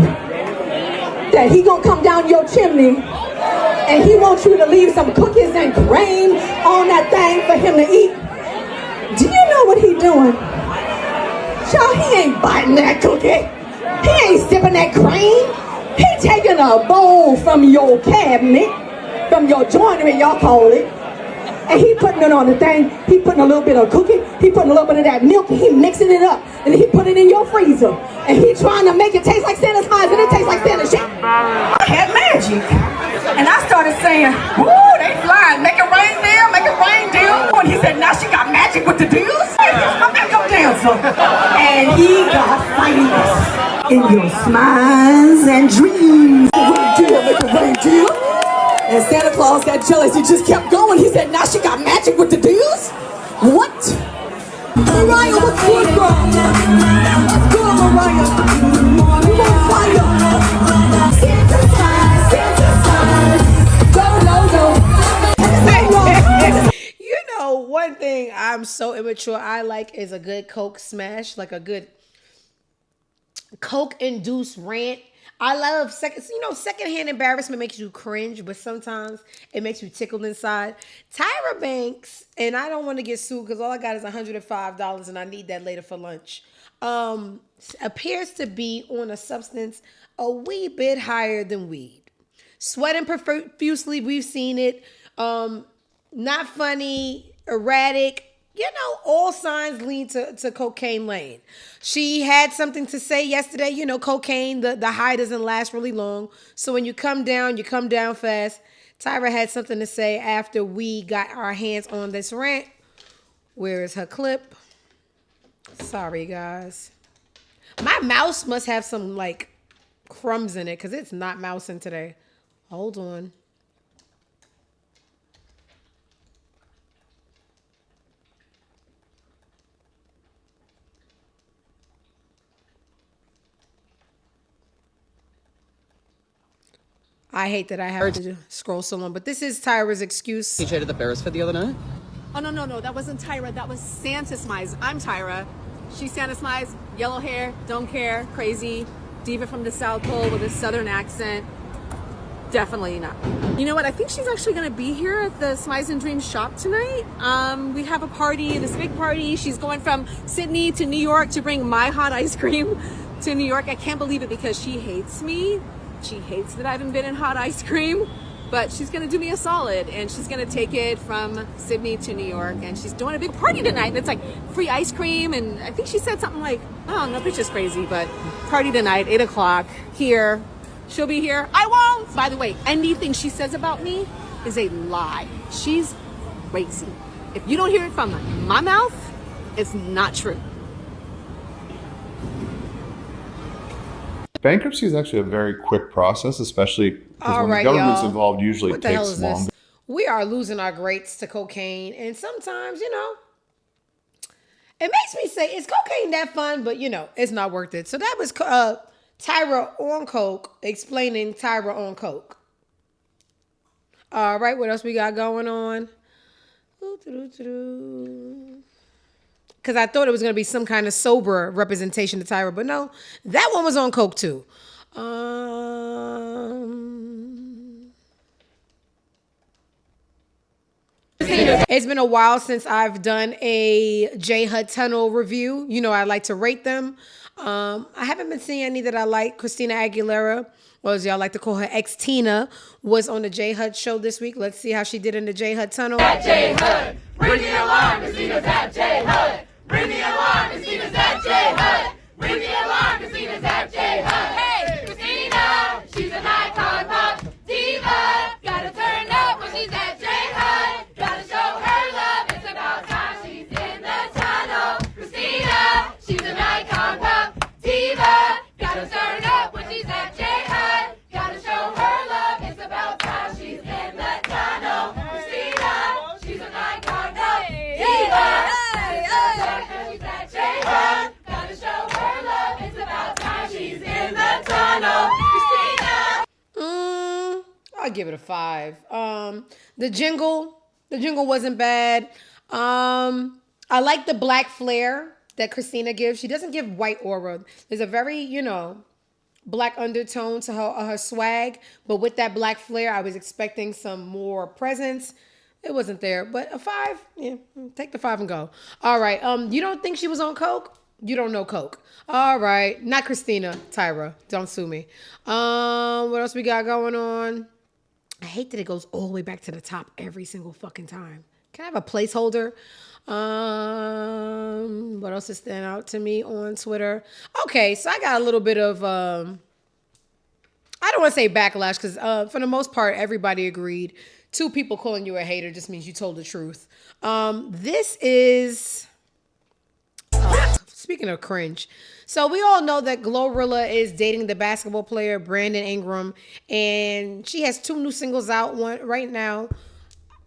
that he gonna come down your chimney and he wants you to leave some cookies and cream on that thing for him to eat. Do you know what he doing? Child, he ain't biting that cookie. He ain't sipping that cream. He taking a bowl from your cabinet, from your joinery, y'all call it, and he putting it on the thing. He putting a little bit of cookie. He putting a little bit of that milk, and he mixing it up, and he put it in your freezer, and he trying to make it taste like Santa's pies, and it tastes like Santa's shit. I had magic. And I started saying, "Ooh, they flying, make it rain there, make it rain there." And he said, "Now she got magic with the deals. I'm not gonna dancer." And he got famous in your smiles and dreams. Rain deal, make it rain deal. And Santa Claus got jealous. He just kept going. He said, "Now she got magic with the deals." What? Mariah, what's good, bro? What's good, Mariah? You on fire? Santa's fire, Santa's fire. Go, go, go. You know, one thing I'm so immature I like is a good Coke smash, like a good Coke-induced rant. I love secondhand embarrassment makes you cringe, but sometimes it makes you tickle inside. Tyra Banks, and I don't want to get sued because all I got is $105 and I need that later for lunch, appears to be on a substance a wee bit higher than weed. Sweating profusely, we've seen it. Not funny, erratic. All signs lead to cocaine lane. She had something to say yesterday. Cocaine, the high doesn't last really long. So when you come down fast. Tyra had something to say after we got our hands on this rant. Where is her clip? Sorry, guys. My mouse must have some, crumbs in it because it's not mousing today. Hold on. I hate that I have to scroll so long, but this is Tyra's excuse. You traded the Ferris fit the other night? Oh, no, that wasn't Tyra. That was Santa Smize. I'm Tyra. She's Santa Smize, yellow hair, don't care, crazy, diva from the South Pole with a southern accent. Definitely not. You know what? I think she's actually going to be here at the Smize and Dreams shop tonight. We have a party, this big party. She's going from Sydney to New York to bring my hot ice cream to New York. I can't believe it because she hates me. She hates that I haven't been in hot ice cream, but she's going to do me a solid, and she's going to take it from Sydney to New York, and she's doing a big party tonight, and it's like free ice cream, and I think she said something like, oh, no, it's just crazy, but party tonight, 8 o'clock, here, She'll be here. I won't. By the way, anything she says about me is a lie. She's crazy. If you don't hear it from my mouth, it's not true. Bankruptcy is actually a very quick process, especially because All when right, the government's y'all. involved, usually What it the hell takes is longer. this? We are losing our greats to cocaine, and sometimes, you know, it makes me say, is cocaine that fun? But, you know, it's not worth it. So that was Tyra on coke explaining Tyra on coke. All right, what else we got going on? Because I thought it was going to be some kind of sober representation of Tyra, but no, that one was on coke too. It's been a while since I've done a J Hud Tunnel review. You know, I like to rate them. I haven't been seeing any that I like. Christina Aguilera, or as y'all like to call her, ex-Tina, was on the J Hud show this week. Let's see how she did in the J Hud Tunnel. At J Hud, bring the alarm, Christina's at J Hud. Bring the alarm, Christina's at J Hud. Bring the alarm, Christina's at J Hud. Hey, Christina, she's an icon pop diva. Gotta turn up when she's at J Hud. Gotta show her love. It's about time she's in the tunnel. Christina, she's an icon pop diva. Gotta turn up when she's at J Hud. Gotta show her love. It's about time she's in the tunnel. Christina, she's an icon pop diva. She's at J Hud. Gotta show her love. It's about time she's in the tunnel. Christina. I'll give it a 5. The jingle wasn't bad. I like the black flair that Christina gives. She doesn't give white aura. There's a very, you know, black undertone to her swag, but with that black flair, I was expecting some more presence. It wasn't there, but a 5, yeah, take the 5 and go. All right, you don't think she was on coke? You don't know coke. All right, not Christina, Tyra. Don't sue me. What else we got going on? I hate that it goes all the way back to the top every single fucking time. Can I have a placeholder? What else is standing out to me on Twitter? Okay, so I got a little bit of I don't want to say backlash because for the most part, everybody agreed. 2 people calling you a hater just means you told the truth. This is speaking of cringe. So we all know that Glorilla is dating the basketball player Brandon Ingram, and she has 2 new singles out right now.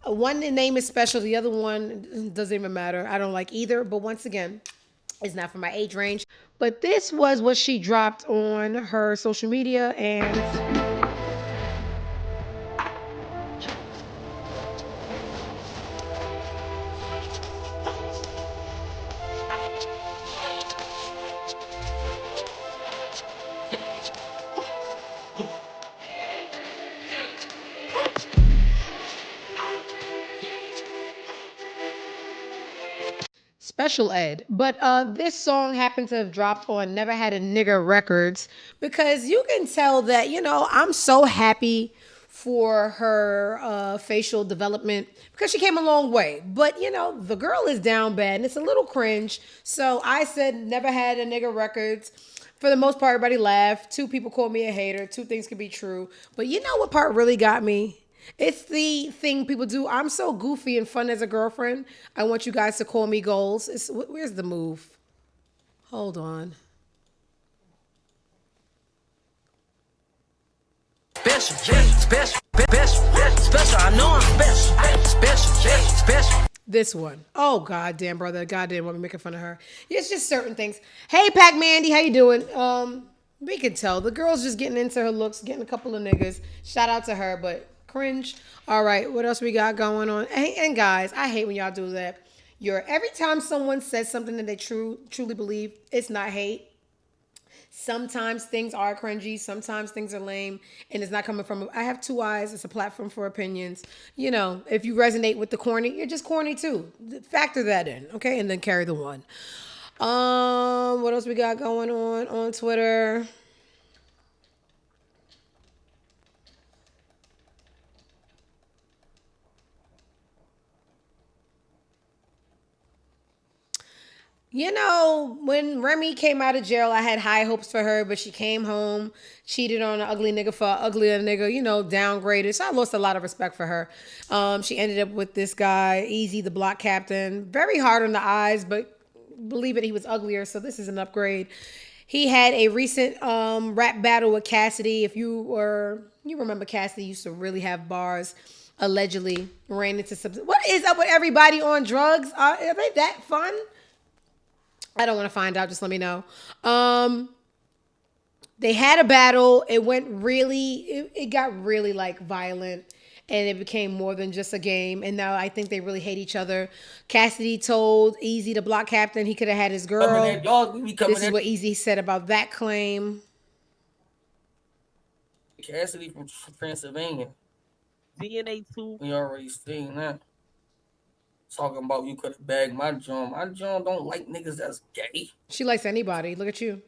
One, the name is special. The other one doesn't even matter. I don't like either. But once again, it's not for my age range. But this was what she dropped on her social media, and special ed. But this song happened to have dropped on Never Had a Nigga Records because you can tell that, you know, I'm so happy for her facial development because she came a long way. But, you know, the girl is down bad and it's a little cringe. So I said Never Had a Nigga Records. For the most part, everybody laughed. 2 people called me a hater. 2 things could be true. But you know what part really got me? It's the thing people do. I'm so goofy and fun as a girlfriend. I want you guys to call me goals. Where's the move? Hold on. Special, I know I'm special. This one. Oh, goddamn, brother. Goddamn, want me making fun of her. It's just certain things. Hey, Pac Mandy, how you doing? We can tell. The girl's just getting into her looks, getting a couple of niggas. Shout out to her, but cringe. All right, what else we got going on? And guys, I hate when y'all do that. Every time someone says something that they truly believe, it's not hate. Sometimes things are cringy. Sometimes things are lame. And it's not coming from... I have 2 eyes. It's a platform for opinions. You know, if you resonate with the corny, you're just corny too. Factor that in, okay? And then carry the 1. What else we got going on Twitter? You know, when Remy came out of jail, I had high hopes for her, but she came home, cheated on an ugly nigga for an uglier nigga, you know, downgraded. So I lost a lot of respect for her. She ended up with this guy, Easy, the block captain. Very hard on the eyes, but believe it, he was uglier, so this is an upgrade. He had a recent rap battle with Cassidy. If you remember Cassidy used to really have bars. Allegedly ran into some. What is up with everybody on drugs? Are they that fun? I don't want to find out. Just let me know. They had a battle. It went really, it got really like violent, and it became more than just a game. And now I think they really hate each other. Cassidy told Easy, the block captain, he could have had his girl. This is what Easy said about that claim. Cassidy from Pennsylvania. DNA 2. We already seen that. Talking about you could have bagged my John. My John don't like niggas that's gay. She likes anybody. Look at you.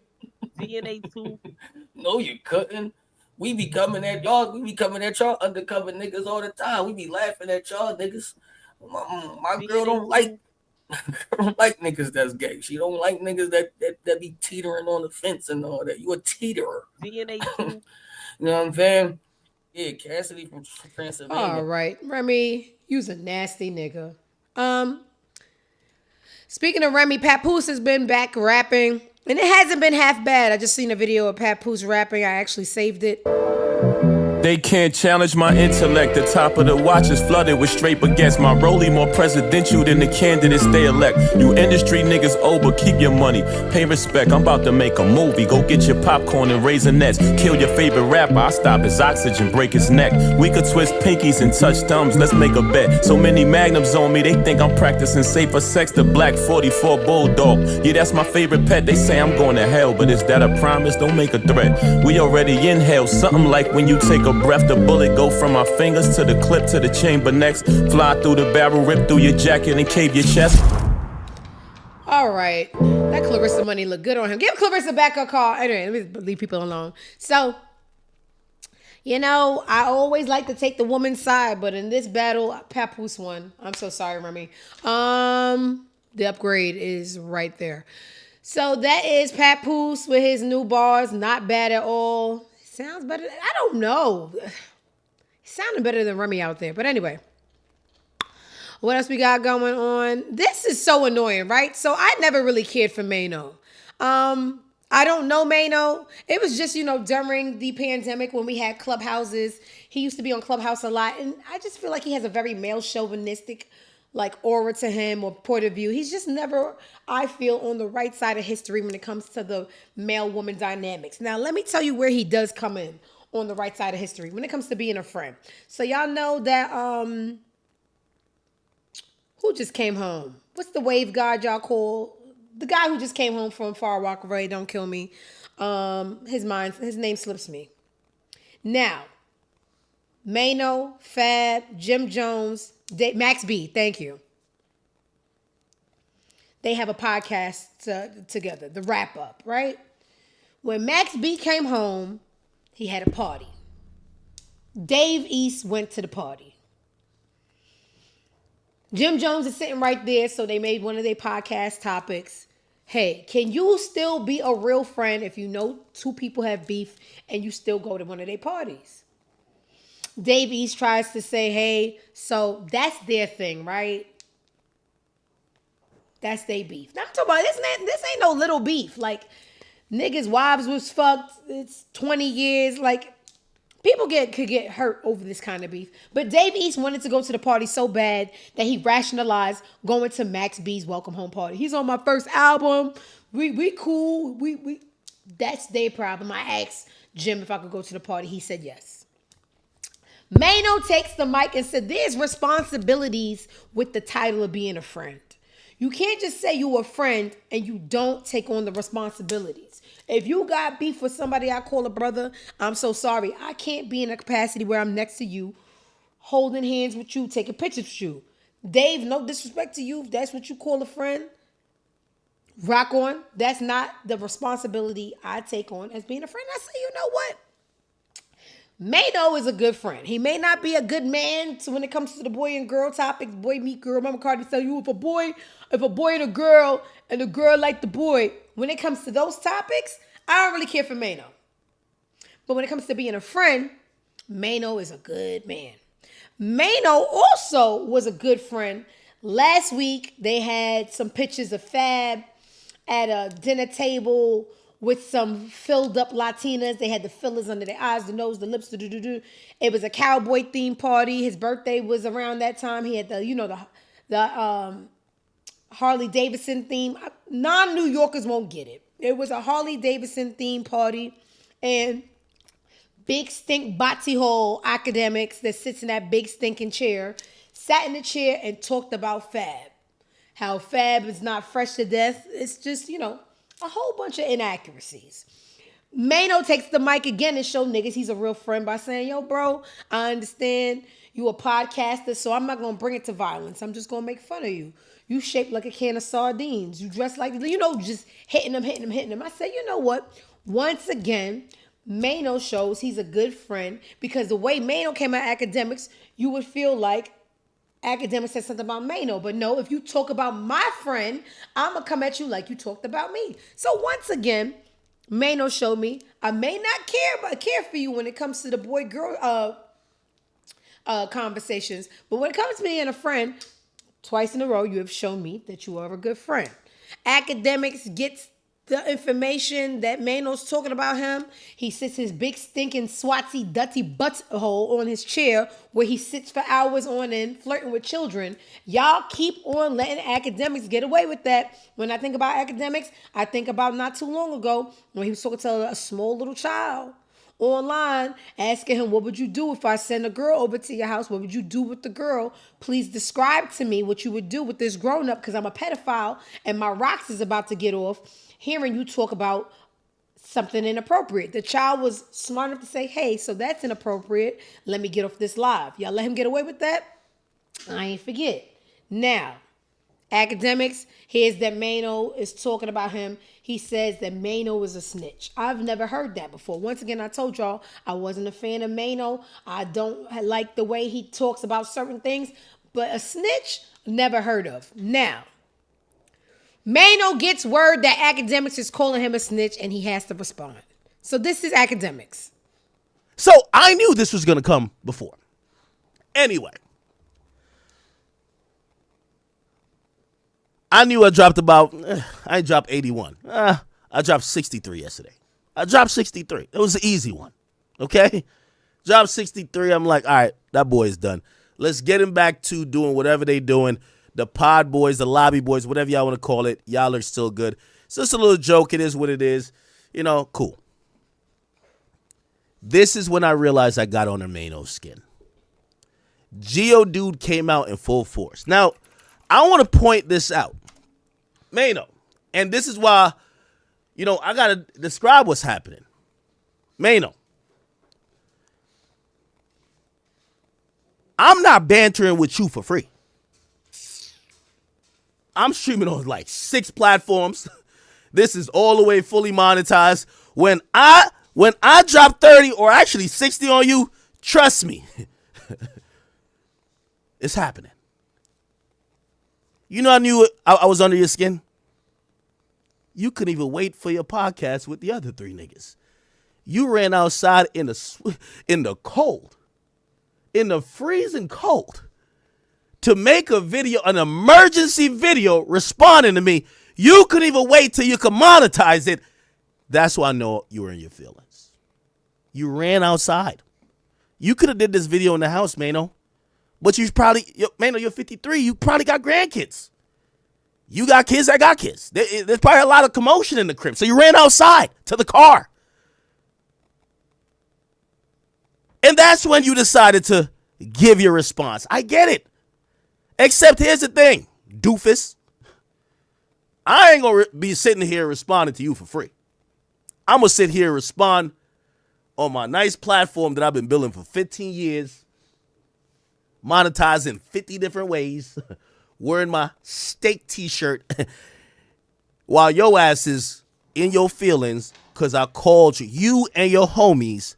DNA 2. No, you couldn't. We be coming at y'all. We be coming at y'all undercover niggas all the time. We be laughing at y'all niggas. My girl don't like niggas that's gay. She don't like niggas that be teetering on the fence and all that. You a teeterer. DNA 2. You know what I'm saying? Yeah, Cassidy from Pennsylvania. All right, Remy, you's a nasty nigga. Speaking of Remy, Papoose has been back rapping, and it hasn't been half bad. I just seen a video of Papoose rapping. I actually saved it. They can't challenge my intellect. The top of the watch is flooded with straight baguettes. My rollie more presidential than the candidates they elect. You industry niggas owe, but keep your money. Pay respect. I'm about to make a movie. Go get your popcorn and Raisinets. Kill your favorite rapper. I stop his oxygen, break his neck. We could twist pinkies and touch thumbs. Let's make a bet. So many magnums on me, they think I'm practicing safer sex. The black 44 bulldog. Yeah, that's my favorite pet. They say I'm going to hell, but is that a promise? Don't make a threat. We already in hell. Something like when you take a breath, the bullet go from my fingers to the clip to the chamber next. Fly through the barrel, rip through your jacket and cave your chest. All right. That Clarissa money look good on him. Give Clarissa back a call. Anyway, let me leave people alone. So, you know, I always like to take the woman's side, but in this battle, Papoose won. I'm so sorry, Remy. The upgrade is right there. So that is Papoose with his new bars. Not bad at all. Sounds better. I don't know. He sounded better than Remy out there. But anyway, what else we got going on? This is so annoying, right? So I never really cared for Maino. I don't know Maino. It was just, you know, during the pandemic when we had clubhouses. He used to be on Clubhouse a lot. And I just feel like he has a very male chauvinistic like aura to him or point of view. He's just never, I feel, on the right side of history when it comes to the male-woman dynamics. Now, let me tell you where he does come in on the right side of history when it comes to being a friend. So y'all know that, who just came home? What's the wave god y'all call? The guy who just came home from Far Rockaway, Don't Kill Me. His name slips me. Now, Maino, Fab, Jim Jones, Max B, thank you. They have a podcast together, the Wrap Up, right? When Max B came home, he had a party. Dave East went to the party. Jim Jones is sitting right there, so they made one of their podcast topics. Hey, can you still be a real friend if you know two people have beef and you still go to one of their parties? Dave East tries to say, hey, so that's their thing, right? That's their beef. Now I'm talking about this ain't no little beef. Like, niggas' wives was fucked. It's 20 years. Like, people could get hurt over this kind of beef. But Dave East wanted to go to the party so bad that he rationalized going to Max B's welcome home party. He's on my first album. We cool. We that's their problem. I asked Jim if I could go to the party. He said yes. Maino takes the mic and said there's responsibilities with the title of being a friend. You can't just say you're a friend and you don't take on the responsibilities. If you got beef with somebody I call a brother, I'm so sorry. I can't be in a capacity where I'm next to you, holding hands with you, taking pictures with you. Dave, no disrespect to you. If that's what you call a friend, rock on. That's not the responsibility I take on as being a friend. I say, you know what? Maino is a good friend. He may not be a good man when it comes to the boy and girl topics. Boy meet girl. Mama Cardi tell you if a boy and a girl like the boy, when it comes to those topics, I don't really care for Maino. But when it comes to being a friend, Maino is a good man. Maino also was a good friend. Last week, they had some pictures of Fab at a dinner table with some filled up Latinas. They had the fillers under their eyes, the nose, the lips, It was a cowboy themed party. His birthday was around that time. He had the Harley Davidson theme. Non-New Yorkers won't get it. It was a Harley Davidson themed party. And big stink botty hole Akademks that sits in that big stinking chair sat in the chair and talked about Fab. How Fab is not fresh to death. It's just, a whole bunch of inaccuracies. Maino takes the mic again and show niggas he's a real friend by saying, yo, bro, I understand you a podcaster, so I'm not going to bring it to violence. I'm just going to make fun of you. You shaped like a can of sardines. You dress like, just hitting them. I said, you know what? Once again, Maino shows he's a good friend because the way Maino came at Akademks, you would feel like Akademks said something about Maino. But no, if you talk about my friend, I'm going to come at you like you talked about me. So once again, Maino showed me I may not care for you when it comes to the boy-girl conversations. But when it comes to being a friend, twice in a row, you have shown me that you are a good friend. Akademks gets the information that Maino's talking about him. He sits his big stinking swatsy dutty butthole on his chair where he sits for hours on end flirting with children. Y'all keep on letting Akademks get away with that. When I think about Akademks, I think about not too long ago when he was talking to a small little child online, asking him, what would you do if I send a girl over to your house? What would you do with the girl? Please describe to me what you would do with this grown-up because I'm a pedophile and my rocks is about to get off. Hearing you talk about something inappropriate. The child was smart enough to say, hey, so that's inappropriate. Let me get off this live. Y'all let him get away with that? I ain't forget. Now, Akademks, here's that Maino is talking about him. He says that Maino is a snitch. I've never heard that before. Once again, I told y'all I wasn't a fan of Maino. I don't like the way he talks about certain things. But a snitch, never heard of. Now, Maino gets word that Akademks is calling him a snitch and he has to respond. So this is Akademks. So I knew this was going to come before. Anyway. I knew I dropped I dropped 81. I dropped 63 yesterday. I dropped 63. It was an easy one. Okay? Dropped 63. I'm like, all right, that boy is done. Let's get him back to doing whatever they doing. The pod boys, the lobby boys, whatever y'all want to call it, y'all are still good. It's just a little joke. It is what it is. Cool. This is when I realized I got under Maino's skin. Geodude came out in full force. Now, I want to point this out. Maino. And this is why, I got to describe what's happening. Maino. I'm not bantering with you for free. I'm streaming on like 6 platforms. This is all the way fully monetized. When I drop 30 or actually 60 on you, trust me, it's happening. I knew I was under your skin. You couldn't even wait for your podcast with the other 3 niggas. You ran outside in the cold, in the freezing cold, to make a video, an emergency video, responding to me. You couldn't even wait till you could monetize it. That's why I know you were in your feelings. You ran outside. You could have did this video in the house, Maino. But Maino, you're 53. You probably got grandkids. You got kids, I got kids. There's probably a lot of commotion in the crib. So you ran outside to the car. And that's when you decided to give your response. I get it. Except here's the thing, doofus. I ain't going to be sitting here responding to you for free. I'm going to sit here and respond on my nice platform that I've been building for 15 years, monetizing 50 different ways, wearing my steak t-shirt, while your ass is in your feelings because I called you and your homies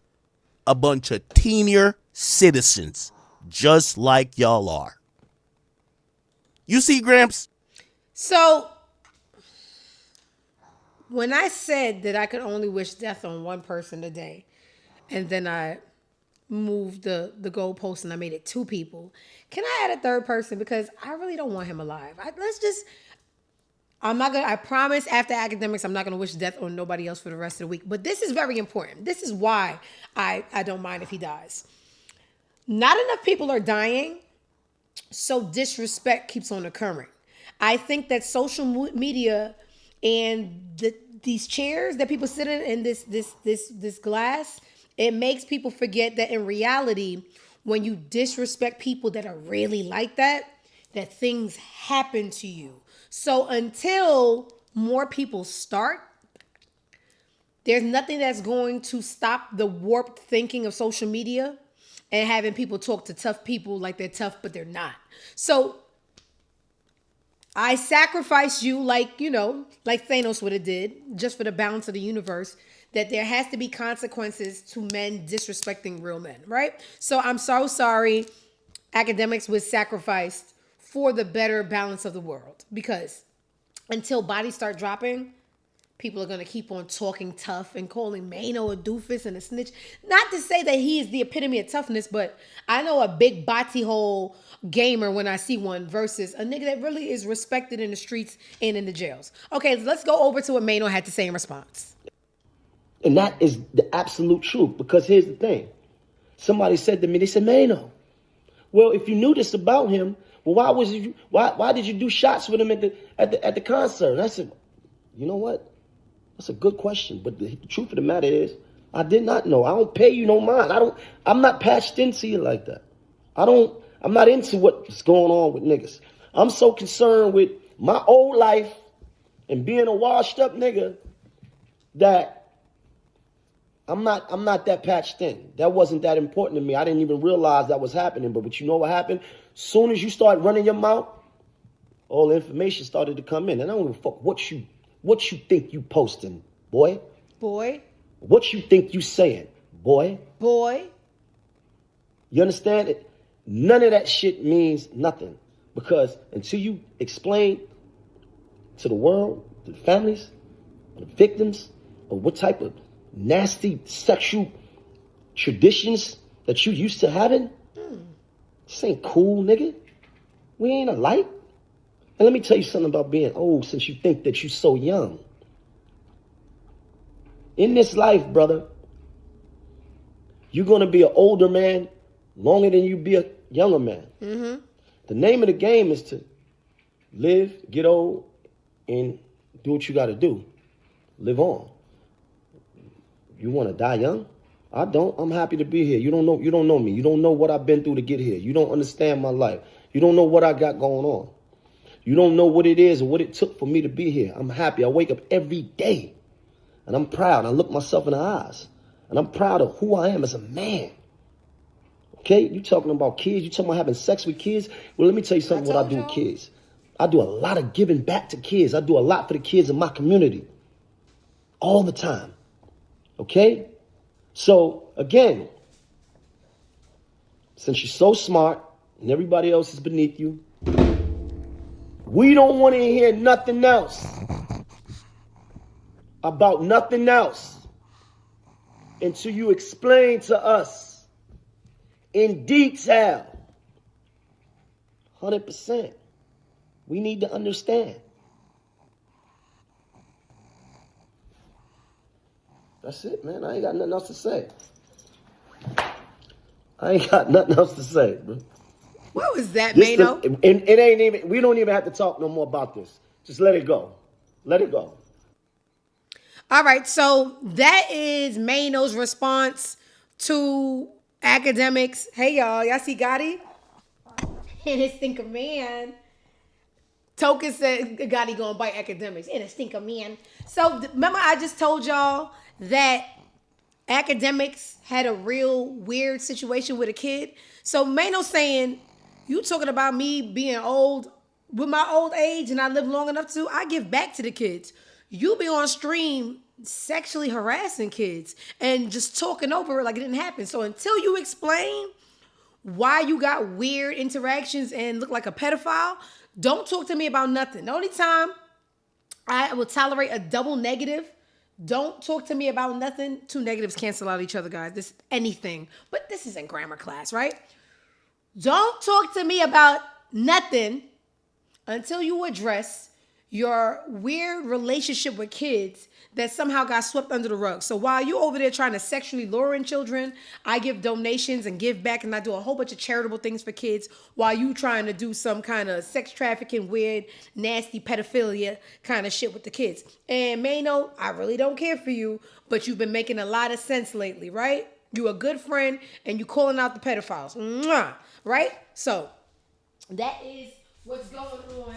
a bunch of senior citizens, just like y'all are. You see, Gramps? So, when I said that I could only wish death on one person a day, and then I moved the goalpost and I made it 2 people, can I add a 3rd person? Because I really don't want him alive. I'm not gonna, I promise after Akademks, I'm not gonna wish death on nobody else for the rest of the week. But this is very important. This is why I don't mind if he dies. Not enough people are dying, so disrespect keeps on occurring. I think that social media and these chairs that people sit in this glass, it makes people forget that in reality, when you disrespect people that are really like that things happen to you. So until more people start, there's nothing that's going to stop the warped thinking of social media and having people talk to tough people like they're tough, but they're not. So I sacrifice you like Thanos would have did, just for the balance of the universe, that there has to be consequences to men disrespecting real men, right? So I'm so sorry Akademks was sacrificed for the better balance of the world, because until bodies start dropping, people are going to keep on talking tough and calling Maino a doofus and a snitch. Not to say that he is the epitome of toughness, but I know a big body hole gamer when I see one versus a nigga that really is respected in the streets and in the jails. Okay, let's go over to what Maino had to say in response. And that is the absolute truth, because here's the thing. Somebody said to me, they said, Maino, well, if you knew this about him, well, why did you do shots with him at the concert? And I said, you know what? That's a good question, but the truth of the matter is, I did not know. I don't pay you no mind. I'm not patched into you like that. I'm not into what's going on with niggas. I'm so concerned with my old life and being a washed up nigga that I'm not that patched in. That wasn't that important to me. I didn't even realize that was happening. But you know what happened? Soon as you start running your mouth, all the information started to come in. And I don't give a fuck what you think you posting, boy. Boy. What you think you saying, boy. Boy. You understand it? None of that shit means nothing. Because until you explain to the world, to the families, the victims, of what type of nasty sexual traditions that you used to having, this ain't cool, nigga. We ain't alike. And let me tell you something about being old, since you think that you're so young. In this life, brother, you're going to be an older man longer than you be a younger man. Mm-hmm. The name of the game is to live, get old, and do what you got to do. Live on. You want to die young? I don't. I'm happy to be here. You don't know me. You don't know what I've been through to get here. You don't understand my life. You don't know what I got going on. You don't know what it is or what it took for me to be here. I'm happy. I wake up every day and I'm proud. I look myself in the eyes and I'm proud of who I am as a man. Okay? You talking about kids. You talking about having sex with kids. Well, let me tell you something what I do with kids. I do a lot of giving back to kids. I do a lot for the kids in my community. All the time. Okay? So, again, since you're so smart and everybody else is beneath you, we don't want to hear nothing else about nothing else until you explain to us in detail. 100%. We need to understand. That's it, man. I ain't got nothing else to say. Bro. What was that, Maino? It ain't even, we don't even have to talk no more about this. Just let it go. Let it go. All right, so that is Maino's response to Akademks. Hey, y'all see Gotti? And his stinker man. Token said Gotti gonna bite Akademks. And a stinker man. So remember I just told y'all that Akademks had a real weird situation with a kid. So Maino saying, you talking about me being old, with my old age and I live long enough to, I give back to the kids. You be on stream sexually harassing kids and just talking over it like it didn't happen. So until you explain why you got weird interactions and look like a pedophile, don't talk to me about nothing. The only time I will tolerate a double negative, don't talk to me about nothing. Two negatives cancel out each other, guys. This anything. But this isn't grammar class, right? Don't talk to me about nothing until you address your weird relationship with kids that somehow got swept under the rug. So while you over there trying to sexually lure in children, I give donations and give back and I do a whole bunch of charitable things for kids while you trying to do some kind of sex trafficking, weird, nasty pedophilia kind of shit with the kids. And Maino, I really don't care for you, but you've been making a lot of sense lately, right? You a good friend and you calling out the pedophiles. Mwah, right? So that is what's going on.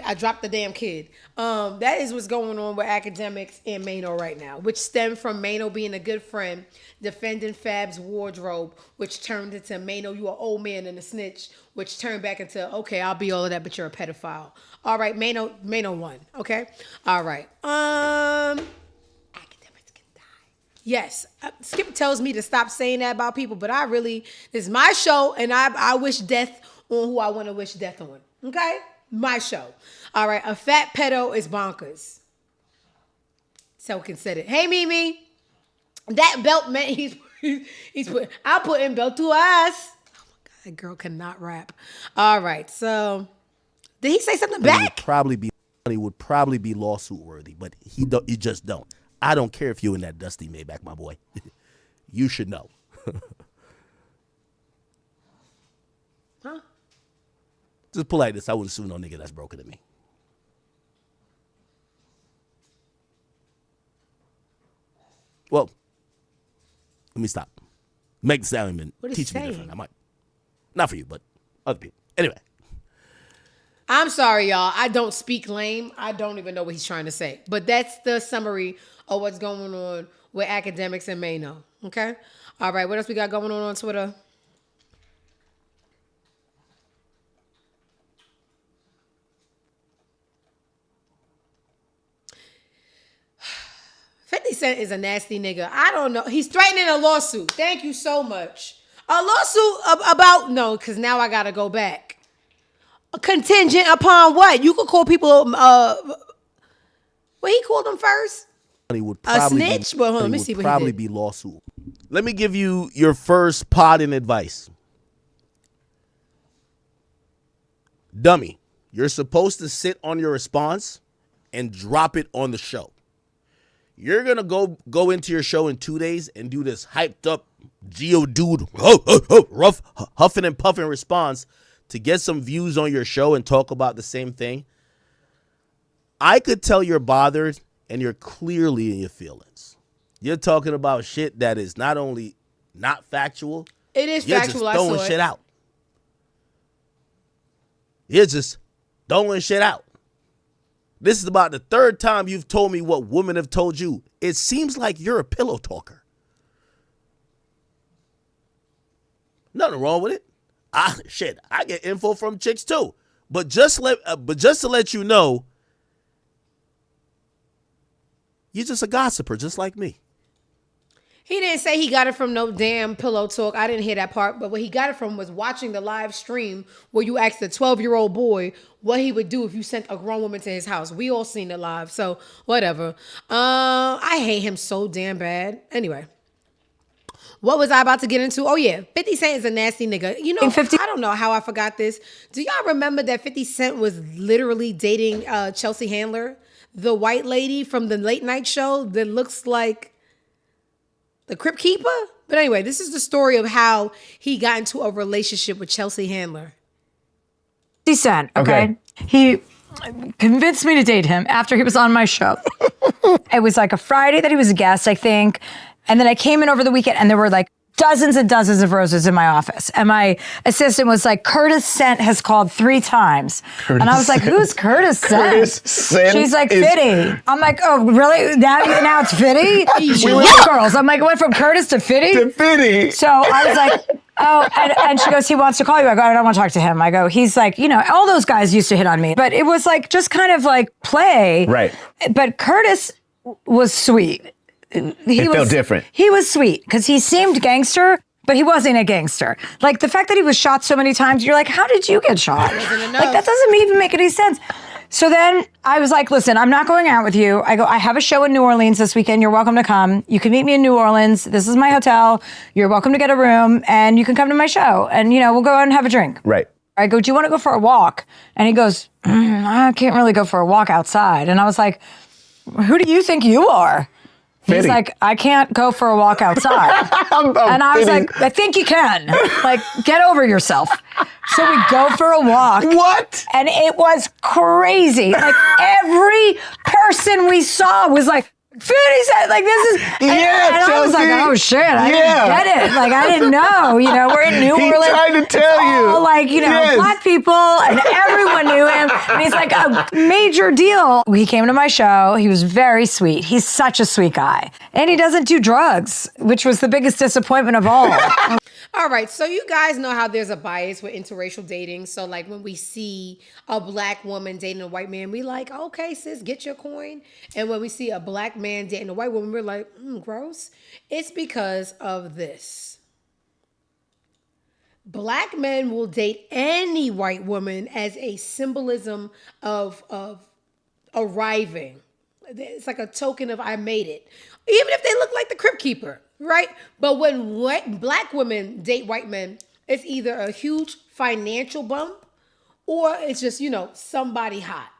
I dropped the damn kid. That is what's going on with Akademks and Maino right now, which stemmed from Maino being a good friend, defending Fab's wardrobe, which turned into Maino, you an old man and a snitch, which turned back into, okay, I'll be all of that, but you're a pedophile. All right, Maino won. Okay. All right. Akademks can die. Yes. Skip tells me to stop saying that about people, but this is my show, and I wish death on who I want to wish death on. Okay? My show. All right. A fat pedo is bonkers. Selkin said it. Hey, Mimi. That belt meant I'll put in belt to us. Oh, my God. That girl cannot rap. All right. So, did he say something back? He would probably be lawsuit worthy, but you just don't. I don't care if you in that dusty Maybach, my boy. You should know. Huh? Just pull like this. I wouldn't sue no nigga that's broken to me. Well, let me stop. Make the sound and teach me different. I might. Not for you, but other people. Anyway. I'm sorry, y'all. I don't speak lame. I don't even know what he's trying to say. But that's the summary of what's going on with Akademks and Maino. Okay? All right. What else we got going on Twitter? 50 Cent is a nasty nigga. I don't know. He's threatening a lawsuit. Thank you so much. A lawsuit about, no, because now I got to go back. A contingent upon what? You could call people, what he called them first? He would probably a snitch? Well, let me see what probably he did. Be lawsuit. Let me give you your first pod in advice. Dummy, you're supposed to sit on your response and drop it on the show. You're going to go into your show in 2 days and do this hyped up Geodude rough huffing and puffing response to get some views on your show and talk about the same thing. I could tell you're bothered and you're clearly in your feelings. You're talking about shit that is not only not factual. It is you're factual. Just throwing shit out. You're just throwing shit out. This is about the third time you've told me what women have told you. It seems like you're a pillow talker. Nothing wrong with it. I get info from chicks too. But just to let you know, you're just a gossiper, just like me. He didn't say he got it from no damn pillow talk. I didn't hear that part. But what he got it from was watching the live stream where you asked a 12-year-old boy what he would do if you sent a grown woman to his house. We all seen it live. So whatever. I hate him so damn bad. Anyway. What was I about to get into? Oh, yeah. 50 Cent is a nasty nigga. You know, I don't know how I forgot this. Do y'all remember that 50 Cent was literally dating Chelsea Handler, the white lady from the late night show that looks like the Crypt Keeper? But anyway, this is the story of how he got into a relationship with Chelsea Handler. 50 Cent, okay? He convinced me to date him after he was on my show. It was like a Friday that he was a guest, I think. And then I came in over the weekend and there were like dozens and dozens of roses in my office. And my assistant was like, Curtis Cent has called 3 times. And I was like, who's Curtis Cent? Curtis Cent. She's like, Fitty. I'm like, oh, really? Now it's Fitty? Girls. I'm like, it went from Curtis to Fitty? To Fitty. So I was like, oh, and she goes, he wants to call you. I go, I don't want to talk to him. I go, he's like, you know, all those guys used to hit on me. But it was like, just kind of like play. Right. But Curtis was sweet. It felt different. He was sweet because he seemed gangster, but he wasn't a gangster. Like the fact that he was shot so many times, you're like, how did you get shot? Like that doesn't even make any sense. So then I was like, listen, I'm not going out with you. I have a show in New Orleans this weekend. You're welcome to come. You can meet me in New Orleans. This is my hotel. You're welcome to get a room and you can come to my show. And, we'll go out and have a drink. Right. I go, do you want to go for a walk? And he goes, I can't really go for a walk outside. And I was like, who do you think you are? He's like, I can't go for a walk outside. And I was like, I think you can. Like, get over yourself. So we go for a walk. What? And it was crazy. Like, every person we saw was like, Fitty said, like, this is. And I was like, oh shit, I didn't get it. Like, I didn't know. We're in New Orleans. He tried to tell you. All like, black people, and everyone knew him. And he's like a major deal. He came to my show. He was very sweet. He's such a sweet guy. And he doesn't do drugs, which was the biggest disappointment of all. All right, so you guys know how there's a bias with interracial dating. So like when we see a black woman dating a white man, we like, okay, sis, get your coin. And when we see a black man dating a white woman, we're like, gross. It's because of this. Black men will date any white woman as a symbolism of arriving. It's like a token of I made it. Even if they look like the Crypt Keeper, right? But when black women date white men, it's either a huge financial bump or it's just, somebody hot.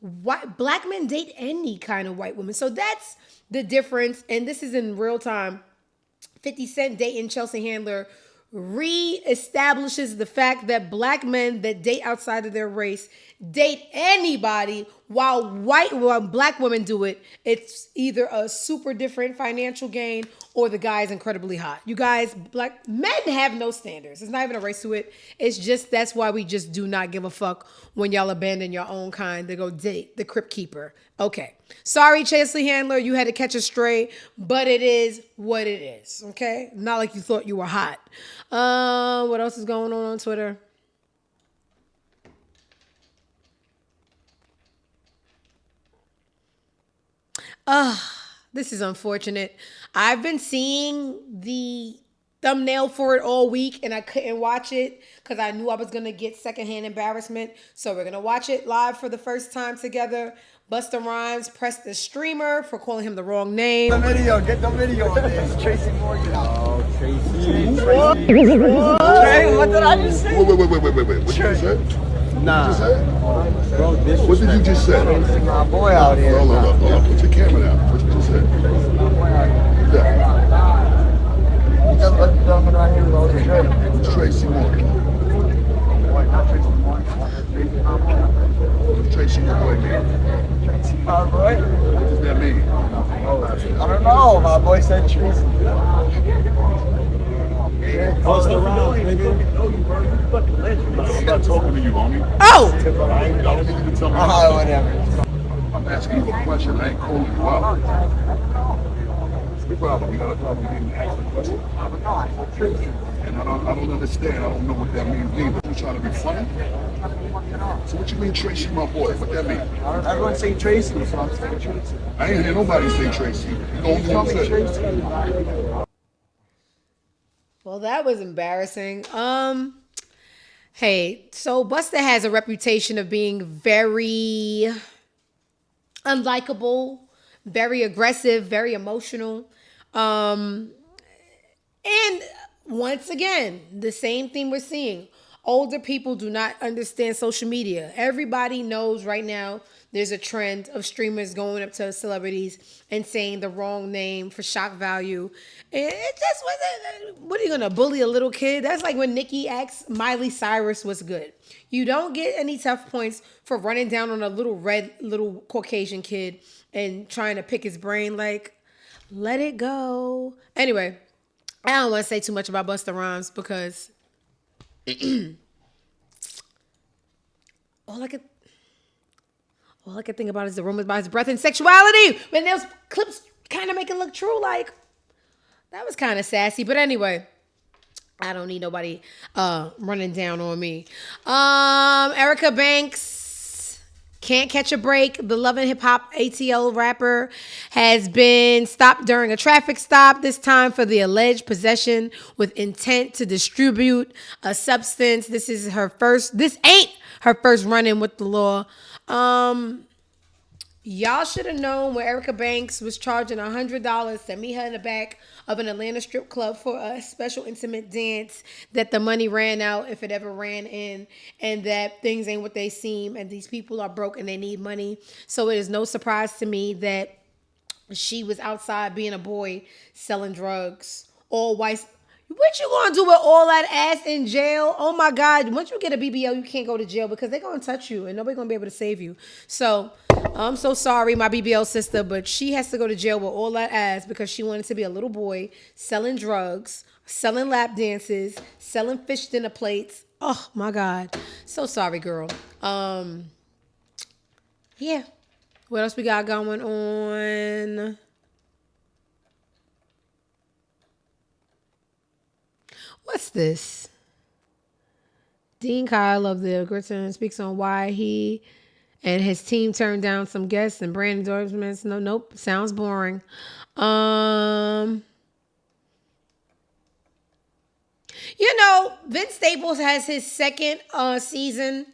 Black men date any kind of white woman. So that's the difference. And this is in real time. 50 Cent dating Chelsea Handler reestablishes the fact that black men that date outside of their race date anybody, while black women do it, it's either a super different financial gain or the guy's incredibly hot. You guys, black men have no standards. It's not even a race to it. It's just, that's why we just do not give a fuck when y'all abandon your own kind to go date the Crypt Keeper. Okay. Sorry, Chelsea Handler, you had to catch a stray, but it is what it is. Okay. Not like you thought you were hot. What else is going on Twitter? This is unfortunate. I've been seeing the thumbnail for it all week and I couldn't watch it because I knew I was going to get secondhand embarrassment. So we're going to watch it live for the first time together. Busta Rhymes pressed the streamer for calling him the wrong name. Get the video on this. Tracy Morgan. Oh, Tracy. What? Trey, what did I just say? Wait. What did you say? Nah. Bro, what did you just say? My boy out here. Hold on. Put your camera down. What did you just say? Who's Tracy Morgan? Who's Tracy your boy mean? Tracy, my boy? What does that mean? I don't know. My boy said Tracy. Bust around, nigga. I'm not talking to you, homie. Oh! I don't need you to tell me. Whatever. I'm asking you a question. I ain't calling you out. What's the problem? You got a problem with me asking a question? And I don't understand. I don't know what that means either. You trying to be funny? So what you mean, Tracy, my boy? What that mean? Everyone's saying Tracy, so I'm saying Tracy. I ain't hear nobody say Tracy. You the only one said it. Well, that was embarrassing. Hey, so Busta has a reputation of being very unlikable, very aggressive, very emotional. And once again, the same thing we're seeing. Older people do not understand social media. Everybody knows right now there's a trend of streamers going up to celebrities and saying the wrong name for shock value. And it just wasn't, what are you gonna bully a little kid? That's like when Nicki asked Miley Cyrus was good. You don't get any tough points for running down on a little Caucasian kid and trying to pick his brain. Like, let it go. Anyway, I don't want to say too much about Busta Rhymes because all I could think about is the rumors about his breath and sexuality. When those clips kind of make it look true, like that was kind of sassy. But anyway, I don't need nobody running down on me. Erica Banks Can't Catch a Break, the Love and Hip Hop ATL rapper, has been stopped during a traffic stop, this time for the alleged possession with intent to distribute a substance. This ain't her first run-in with the law. Y'all should have known when Erica Banks was charging $100 to meet her in the back of an Atlanta strip club for a special intimate dance that the money ran out, if it ever ran in, and that things ain't what they seem, and these people are broke and they need money. So it is no surprise to me that she was outside being a boy selling drugs, all white. What you gonna do with all that ass in jail? Oh my God. Once you get a BBL, you can't go to jail because they're gonna touch you and nobody's gonna be able to save you. So I'm so sorry, my BBL sister, but she has to go to jail with all that ass because she wanted to be a little boy selling drugs, selling lap dances, selling fish dinner plates. Oh my God. So sorry, girl. Yeah. What else we got going on? What's this? Dean Kyle of the Gritton speaks on why he and his team turned down some guests and brand endorsements. Nope. Sounds boring. Vince Staples has his second season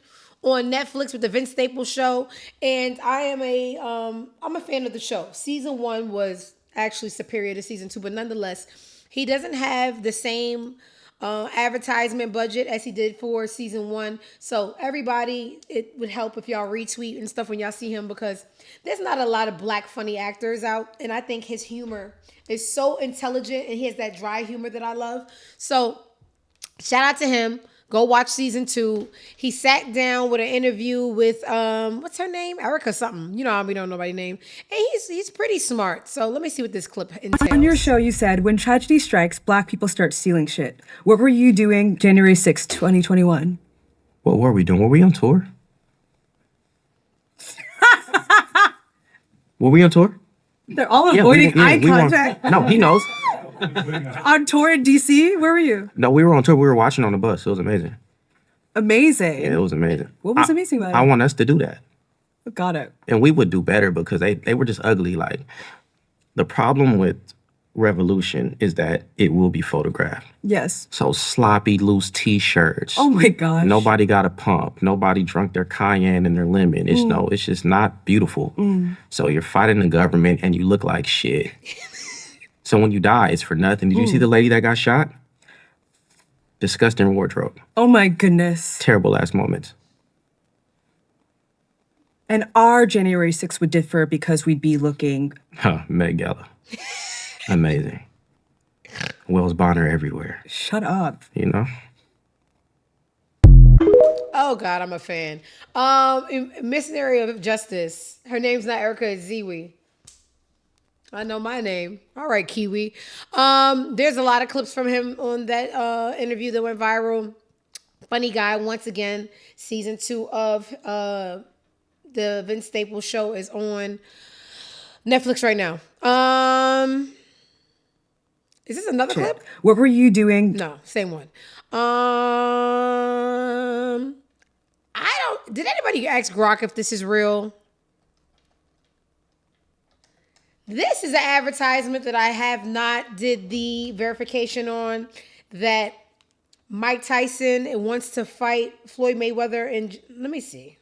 on Netflix with the Vince Staples Show, and I'm a fan of the show. Season 1 was actually superior to season 2, but nonetheless, he doesn't have the same advertisement budget as he did for season 1. So everybody, it would help if y'all retweet and stuff when y'all see him, because there's not a lot of black funny actors out, and I think his humor is so intelligent and he has that dry humor that I love. So shout out to him. Go watch season 2. He sat down with an interview with what's her name? Erica something. You know, we don't know nobody's name. And he's pretty smart. So let me see what this clip entails. On your show, you said, when tragedy strikes, black people start stealing shit. What were you doing January 6th, 2021? What were we doing? Were we on tour? Were we on tour? They're all avoiding eye contact. No, he knows. On tour in DC? Where were you? No, we were on tour. We were watching on the bus. It was amazing. Amazing. Yeah, it was amazing. What was amazing about it? I want us to do that. Got it. And we would do better because they were just ugly. Like, the problem with Revolution is that it will be photographed. Yes. So sloppy, loose T-shirts. Oh my gosh. Nobody got a pump. Nobody drunk their cayenne and their lemon. It's just not beautiful. So you're fighting the government and you look like shit. So when you die, it's for nothing. Did you see the lady that got shot? Disgusting wardrobe. Oh my goodness. Terrible ass moments. And our January 6th would differ because we'd be looking... Met Gala. Amazing. Wells Bonner everywhere. Shut up. You know? Oh God, I'm a fan. Missionary of Justice. Her name's not Erica, it's Ziwi. I know my name. All right, Kiwi. There's a lot of clips from him on that interview that went viral. Funny guy. Once again, season 2 of the Vince Staples Show is on Netflix right now. Is this another clip? What were you doing? No, same one. Did anybody ask Grok if this is real? This is an advertisement that I have not did the verification on, that Mike Tyson wants to fight Floyd Mayweather. And let me see.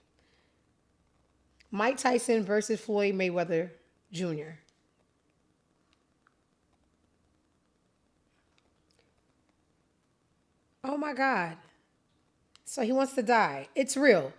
Mike Tyson versus Floyd Mayweather Jr. Oh my God. So he wants to die. It's real.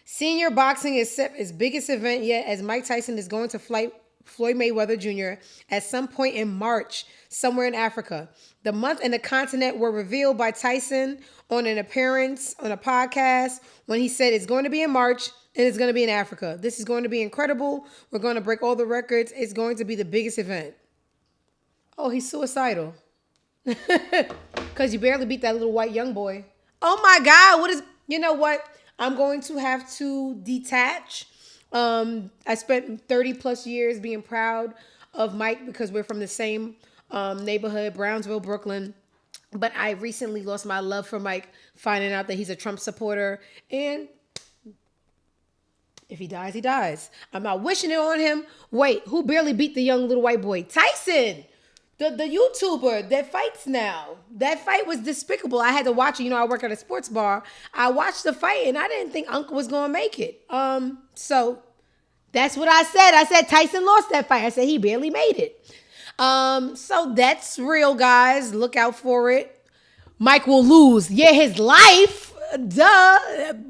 Senior boxing is set its biggest event yet, as Mike Tyson is going to fight Floyd Mayweather Jr. at some point in March, somewhere in Africa. The month and the continent were revealed by Tyson on an appearance on a podcast when he said it's going to be in March and it's going to be in Africa. This is going to be incredible. We're going to break all the records. It's going to be the biggest event. Oh, he's suicidal. Because you barely beat that little white young boy. Oh my God, you know what? I'm going to have to detach. I spent 30 plus years being proud of Mike because we're from the same neighborhood, Brownsville, Brooklyn. But I recently lost my love for Mike, finding out that he's a Trump supporter. And If he dies, he dies. I'm not wishing it on him. Wait, who barely beat the young little white boy? Tyson, the YouTuber that fights now. That fight was despicable. I had to watch it. You know, I work at a sports bar. I watched the fight and I didn't think Uncle was gonna make it. So that's what I said. I said Tyson lost that fight. I said he barely made it. So that's real, guys. Look out for it. Mike will lose. Yeah, his life. Duh.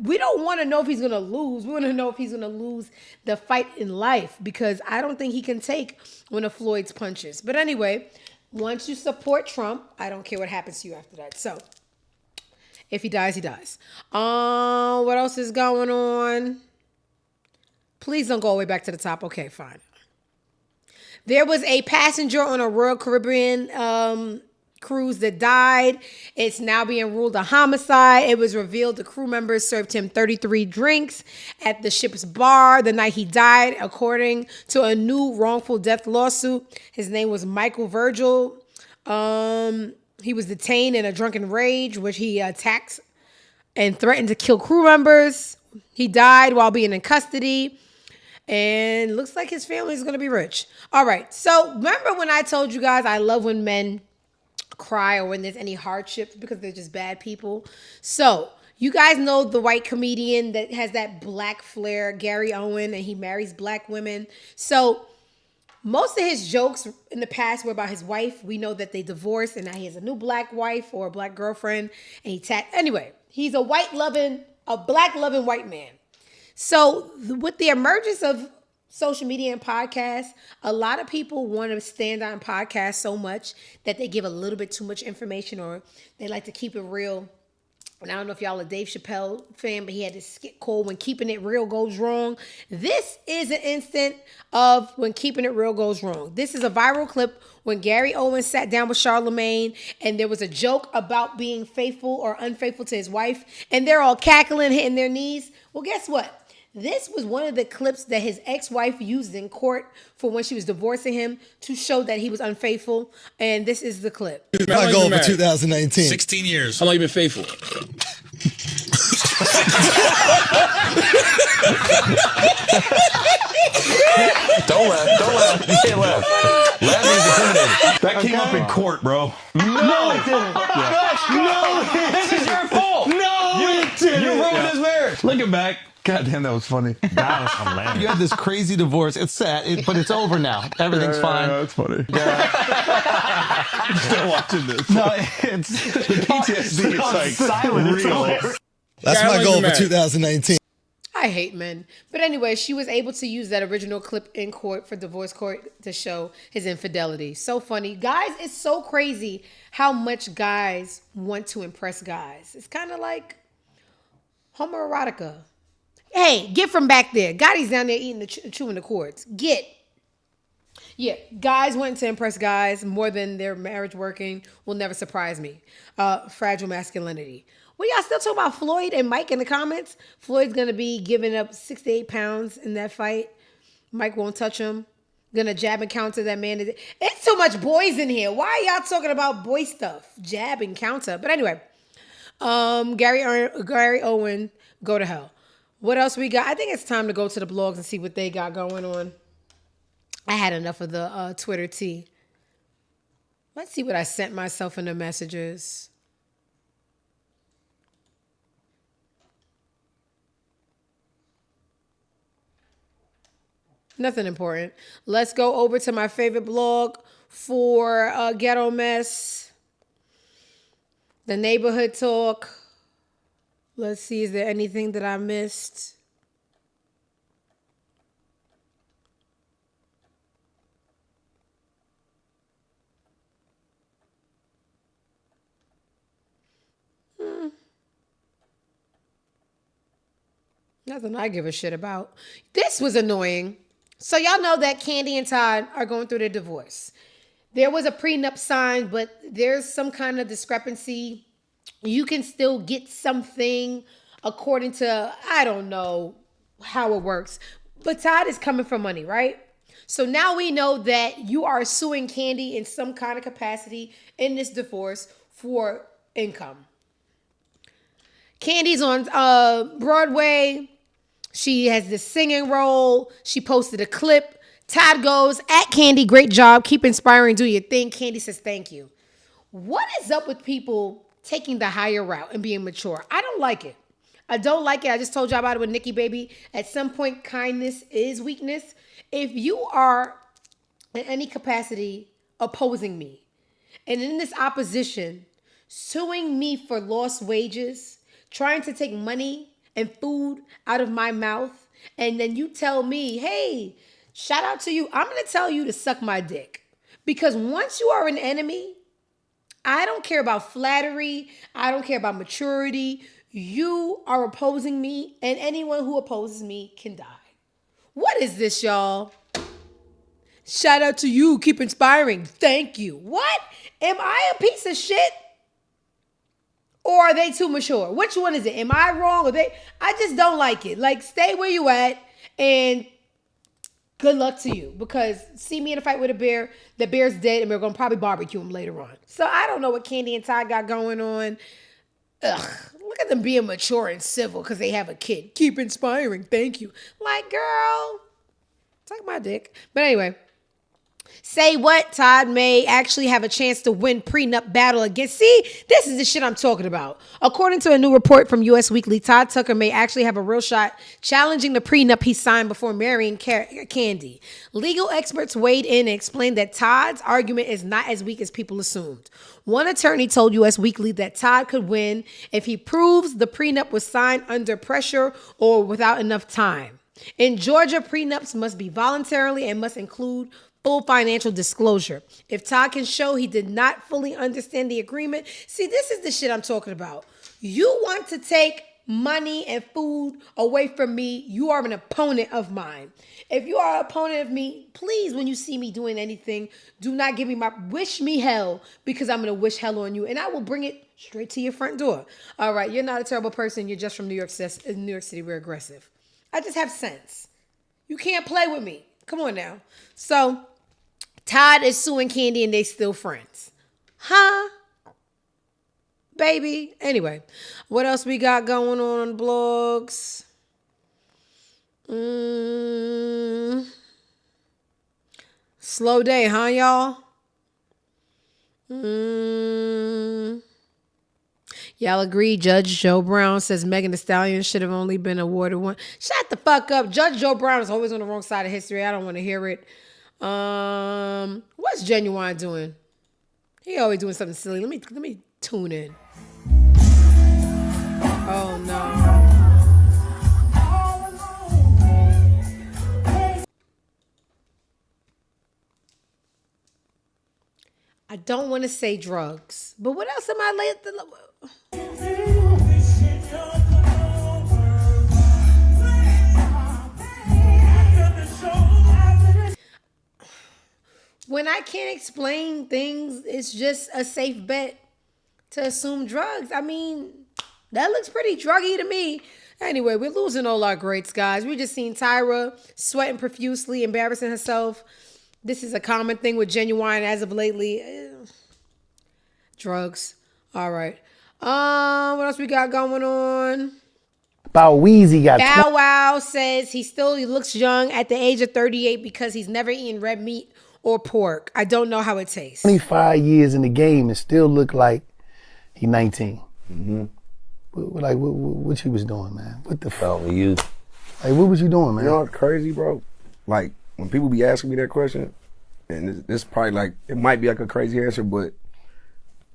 We don't want to know if he's going to lose. We want to know if he's going to lose the fight in life because I don't think he can take one of Floyd's punches. But anyway, once you support Trump, I don't care what happens to you after that. So if he dies, he dies. What else is going on? Please don't go all the way back to the top. Okay, fine. There was a passenger on a Royal Caribbean cruise that died. It's now being ruled a homicide. It was revealed the crew members served him 33 drinks at the ship's bar the night he died, according to a new wrongful death lawsuit. His name was Michael Virgil. He was detained in a drunken rage, which he attacked and threatened to kill crew members. He died while being in custody. And looks like his family is going to be rich. All right. So remember when I told you guys I love when men cry or when there's any hardships because they're just bad people. So you guys know the white comedian that has that black flair, Gary Owen, and he marries black women. So most of his jokes in the past were about his wife. We know that they divorced and now he has a new black wife or a black girlfriend. And anyway, he's a black loving white man. So with the emergence of social media and podcasts, a lot of people want to stand on podcasts so much that they give a little bit too much information or they like to keep it real. And I don't know if y'all a Dave Chappelle fan, but he had this skit called When Keeping It Real Goes Wrong. This is an instant of When Keeping It Real Goes Wrong. This is a viral clip when Gary Owens sat down with Charlemagne and there was a joke about being faithful or unfaithful to his wife. And they're all cackling, hitting their knees. Well, guess what? This was one of the clips that his ex-wife used in court for when she was divorcing him to show that he was unfaithful. And this is the clip. My goal for 2019. 16 years. How long you been faithful? Don't laugh. You can't laugh. Laughing is incriminating. That came up in court, bro. No, it didn't. No, this is your fault. No, it didn't. You ruined his marriage. Looking back, God damn, that was funny. That was hilarious. You had this crazy divorce. It's sad, but it's over now. Everything's fine. That's funny. Still watching this. No, it's the PTSD. It's like silent. Real. That's my goal for 2019. I hate men. But anyway, she was able to use that original clip in court for divorce court to show his infidelity. So funny. Guys, it's so crazy how much guys want to impress guys. It's kind of like homoerotica. Hey, get from back there. Gotti's down there eating chewing the cords. Get. Yeah, guys wanting to impress guys more than their marriage working will never surprise me. Fragile masculinity. Well, y'all still talking about Floyd and Mike in the comments? Floyd's going to be giving up 68 pounds in that fight. Mike won't touch him. Going to jab and counter that man. It's too much boys in here. Why are y'all talking about boy stuff? Jab and counter. But anyway, Gary Owen, go to hell. What else we got? I think it's time to go to the blogs and see what they got going on. I had enough of the Twitter tea. Let's see what I sent myself in the messages. Nothing important. Let's go over to my favorite blog for Ghetto Mess. The Neighborhood Talk. Let's see, is there anything that I missed? Nothing I give a shit about. This was annoying. So y'all know that Candy and Todd are going through their divorce. There was a prenup signed, but there's some kind of discrepancy. You can still get something according to, I don't know how it works. But Todd is coming for money, right? So now we know that you are suing Candy in some kind of capacity in this divorce for income. Candy's on Broadway. She has this singing role. She posted a clip. Todd goes, at Candy, great job. Keep inspiring, do your thing. Candy says, thank you. What is up with people taking the higher route and being mature? I don't like it. I don't like it. I just told y'all about it with Nikki Baby. At some point, kindness is weakness. If you are in any capacity opposing me, and in this opposition, suing me for lost wages, trying to take money and food out of my mouth, and then you tell me, hey, shout out to you. I'm going to tell you to suck my dick. Because once you are an enemy, I don't care about flattery. I don't care about maturity. You are opposing me, and anyone who opposes me can die. What is this, y'all? Shout out to you. Keep inspiring. Thank you. What? Am I a piece of shit? Or are they too mature? Which one is it? Am I wrong? Or they? I just don't like it. Like, stay where you at and good luck to you. Because see me in a fight with a bear, the bear's dead and we're going to probably barbecue him later on. So I don't know what Candy and Ty got going on. Ugh. Look at them being mature and civil because they have a kid. Keep inspiring. Thank you. Like, girl, suck my dick. But anyway. Say what? Todd may actually have a chance to win prenup battle against. See, this is the shit I'm talking about. According to a new report from US Weekly, Todd Tucker may actually have a real shot challenging the prenup he signed before marrying Candy. Legal experts weighed in and explained that Todd's argument is not as weak as people assumed. One attorney told US Weekly that Todd could win if he proves the prenup was signed under pressure or without enough time. In Georgia, prenups must be voluntarily and must include full financial disclosure. If Todd can show he did not fully understand the agreement, see, this is the shit I'm talking about. You want to take money and food away from me, you are an opponent of mine. If you are an opponent of me, please, when you see me doing anything, do not give me wish me hell, because I'm going to wish hell on you, and I will bring it straight to your front door. All right, you're not a terrible person. You're just from New York City. We're aggressive. I just have sense. You can't play with me. Come on now. So, Todd is suing Candy and they still friends. Huh? Baby. Anyway, what else we got going on the blogs? Slow day, huh, y'all? Y'all agree Judge Joe Brown says Megan Thee Stallion should have only been awarded one. Shut the fuck up. Judge Joe Brown is always on the wrong side of history. I don't want to hear it. What's Genuine doing? He always doing something silly. Let me tune in. Oh no. I don't want to say drugs, but what else am I late? When I can't explain things, it's just a safe bet to assume drugs. I mean, that looks pretty druggy to me. Anyway, we're losing all our greats, guys. We just seen Tyra sweating profusely, embarrassing herself. This is a common thing with Genuine as of lately. Drugs. All right. What else we got going on? Bow Weezy got Bow Wow says he looks young at the age of 38 because he's never eaten red meat or pork. I don't know how it tastes. 25 years in the game and still look like he 19. Mm-hmm. Like what you was doing, man? What the fuck? You. Like what was you doing, man? You know what's crazy, bro? Like when people be asking me that question, and this probably like it might be like a crazy answer, but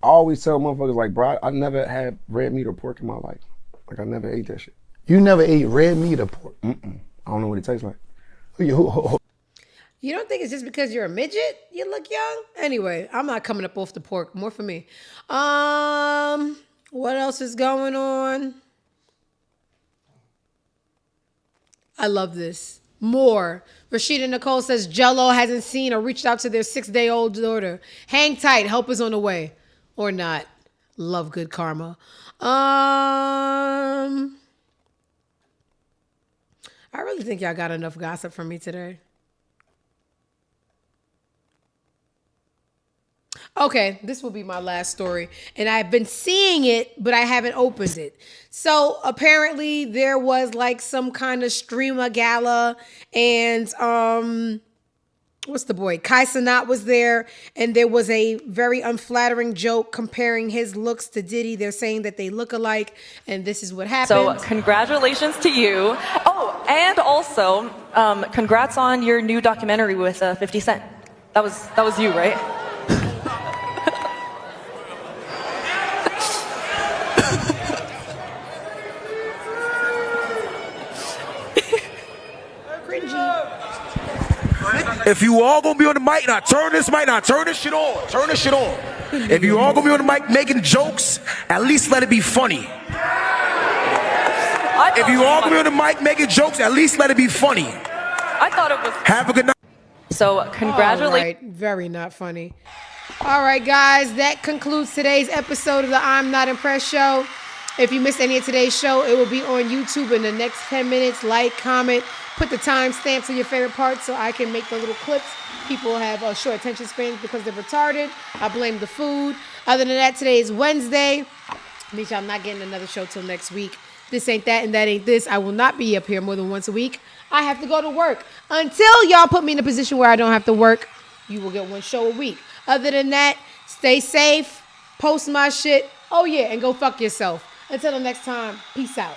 I always tell motherfuckers like, bro, I never had red meat or pork in my life. Like I never ate that shit. You never ate red meat or pork? Mm-mm. I don't know what it tastes like. You don't think it's just because you're a midget you look young? Anyway, I'm not coming up off the pork. More for me. What else is going on? I love this. More. Rashida Nicole says Jello hasn't seen or reached out to their 6-day-old daughter. Hang tight. Help is on the way. Or not. Love good karma. I really think y'all got enough gossip from me today. Okay, this will be my last story. And I've been seeing it, but I haven't opened it. So apparently there was like some kind of streamer gala and what's the boy? Kai Cenat was there, and there was a very unflattering joke comparing his looks to Diddy. They're saying that they look alike, and this is what happened. So congratulations to you. Oh, and also congrats on your new documentary with 50 Cent. That was you, right? If you all gonna be on the mic, now turn this mic, now turn this shit on. Turn this shit on. If you all gonna be on the mic making jokes, at least let it be funny. If you all gonna be on the mic making jokes, at least let it be funny. I thought it was. Have a good night. So congratulations. All right, very not funny. All right, guys, that concludes today's episode of the I'm Not Impressed show. If you missed any of today's show, it will be on YouTube in the next 10 minutes. Like, comment, put the timestamps of your favorite parts so I can make the little clips. People have short attention spans because they're retarded. I blame the food. Other than that, today is Wednesday. Means y'all not getting another show till next week. This ain't that and that ain't this. I will not be up here more than once a week. I have to go to work. Until y'all put me in a position where I don't have to work, you will get one show a week. Other than that, stay safe, post my shit. Oh yeah, and go fuck yourself. Until the next time, peace out.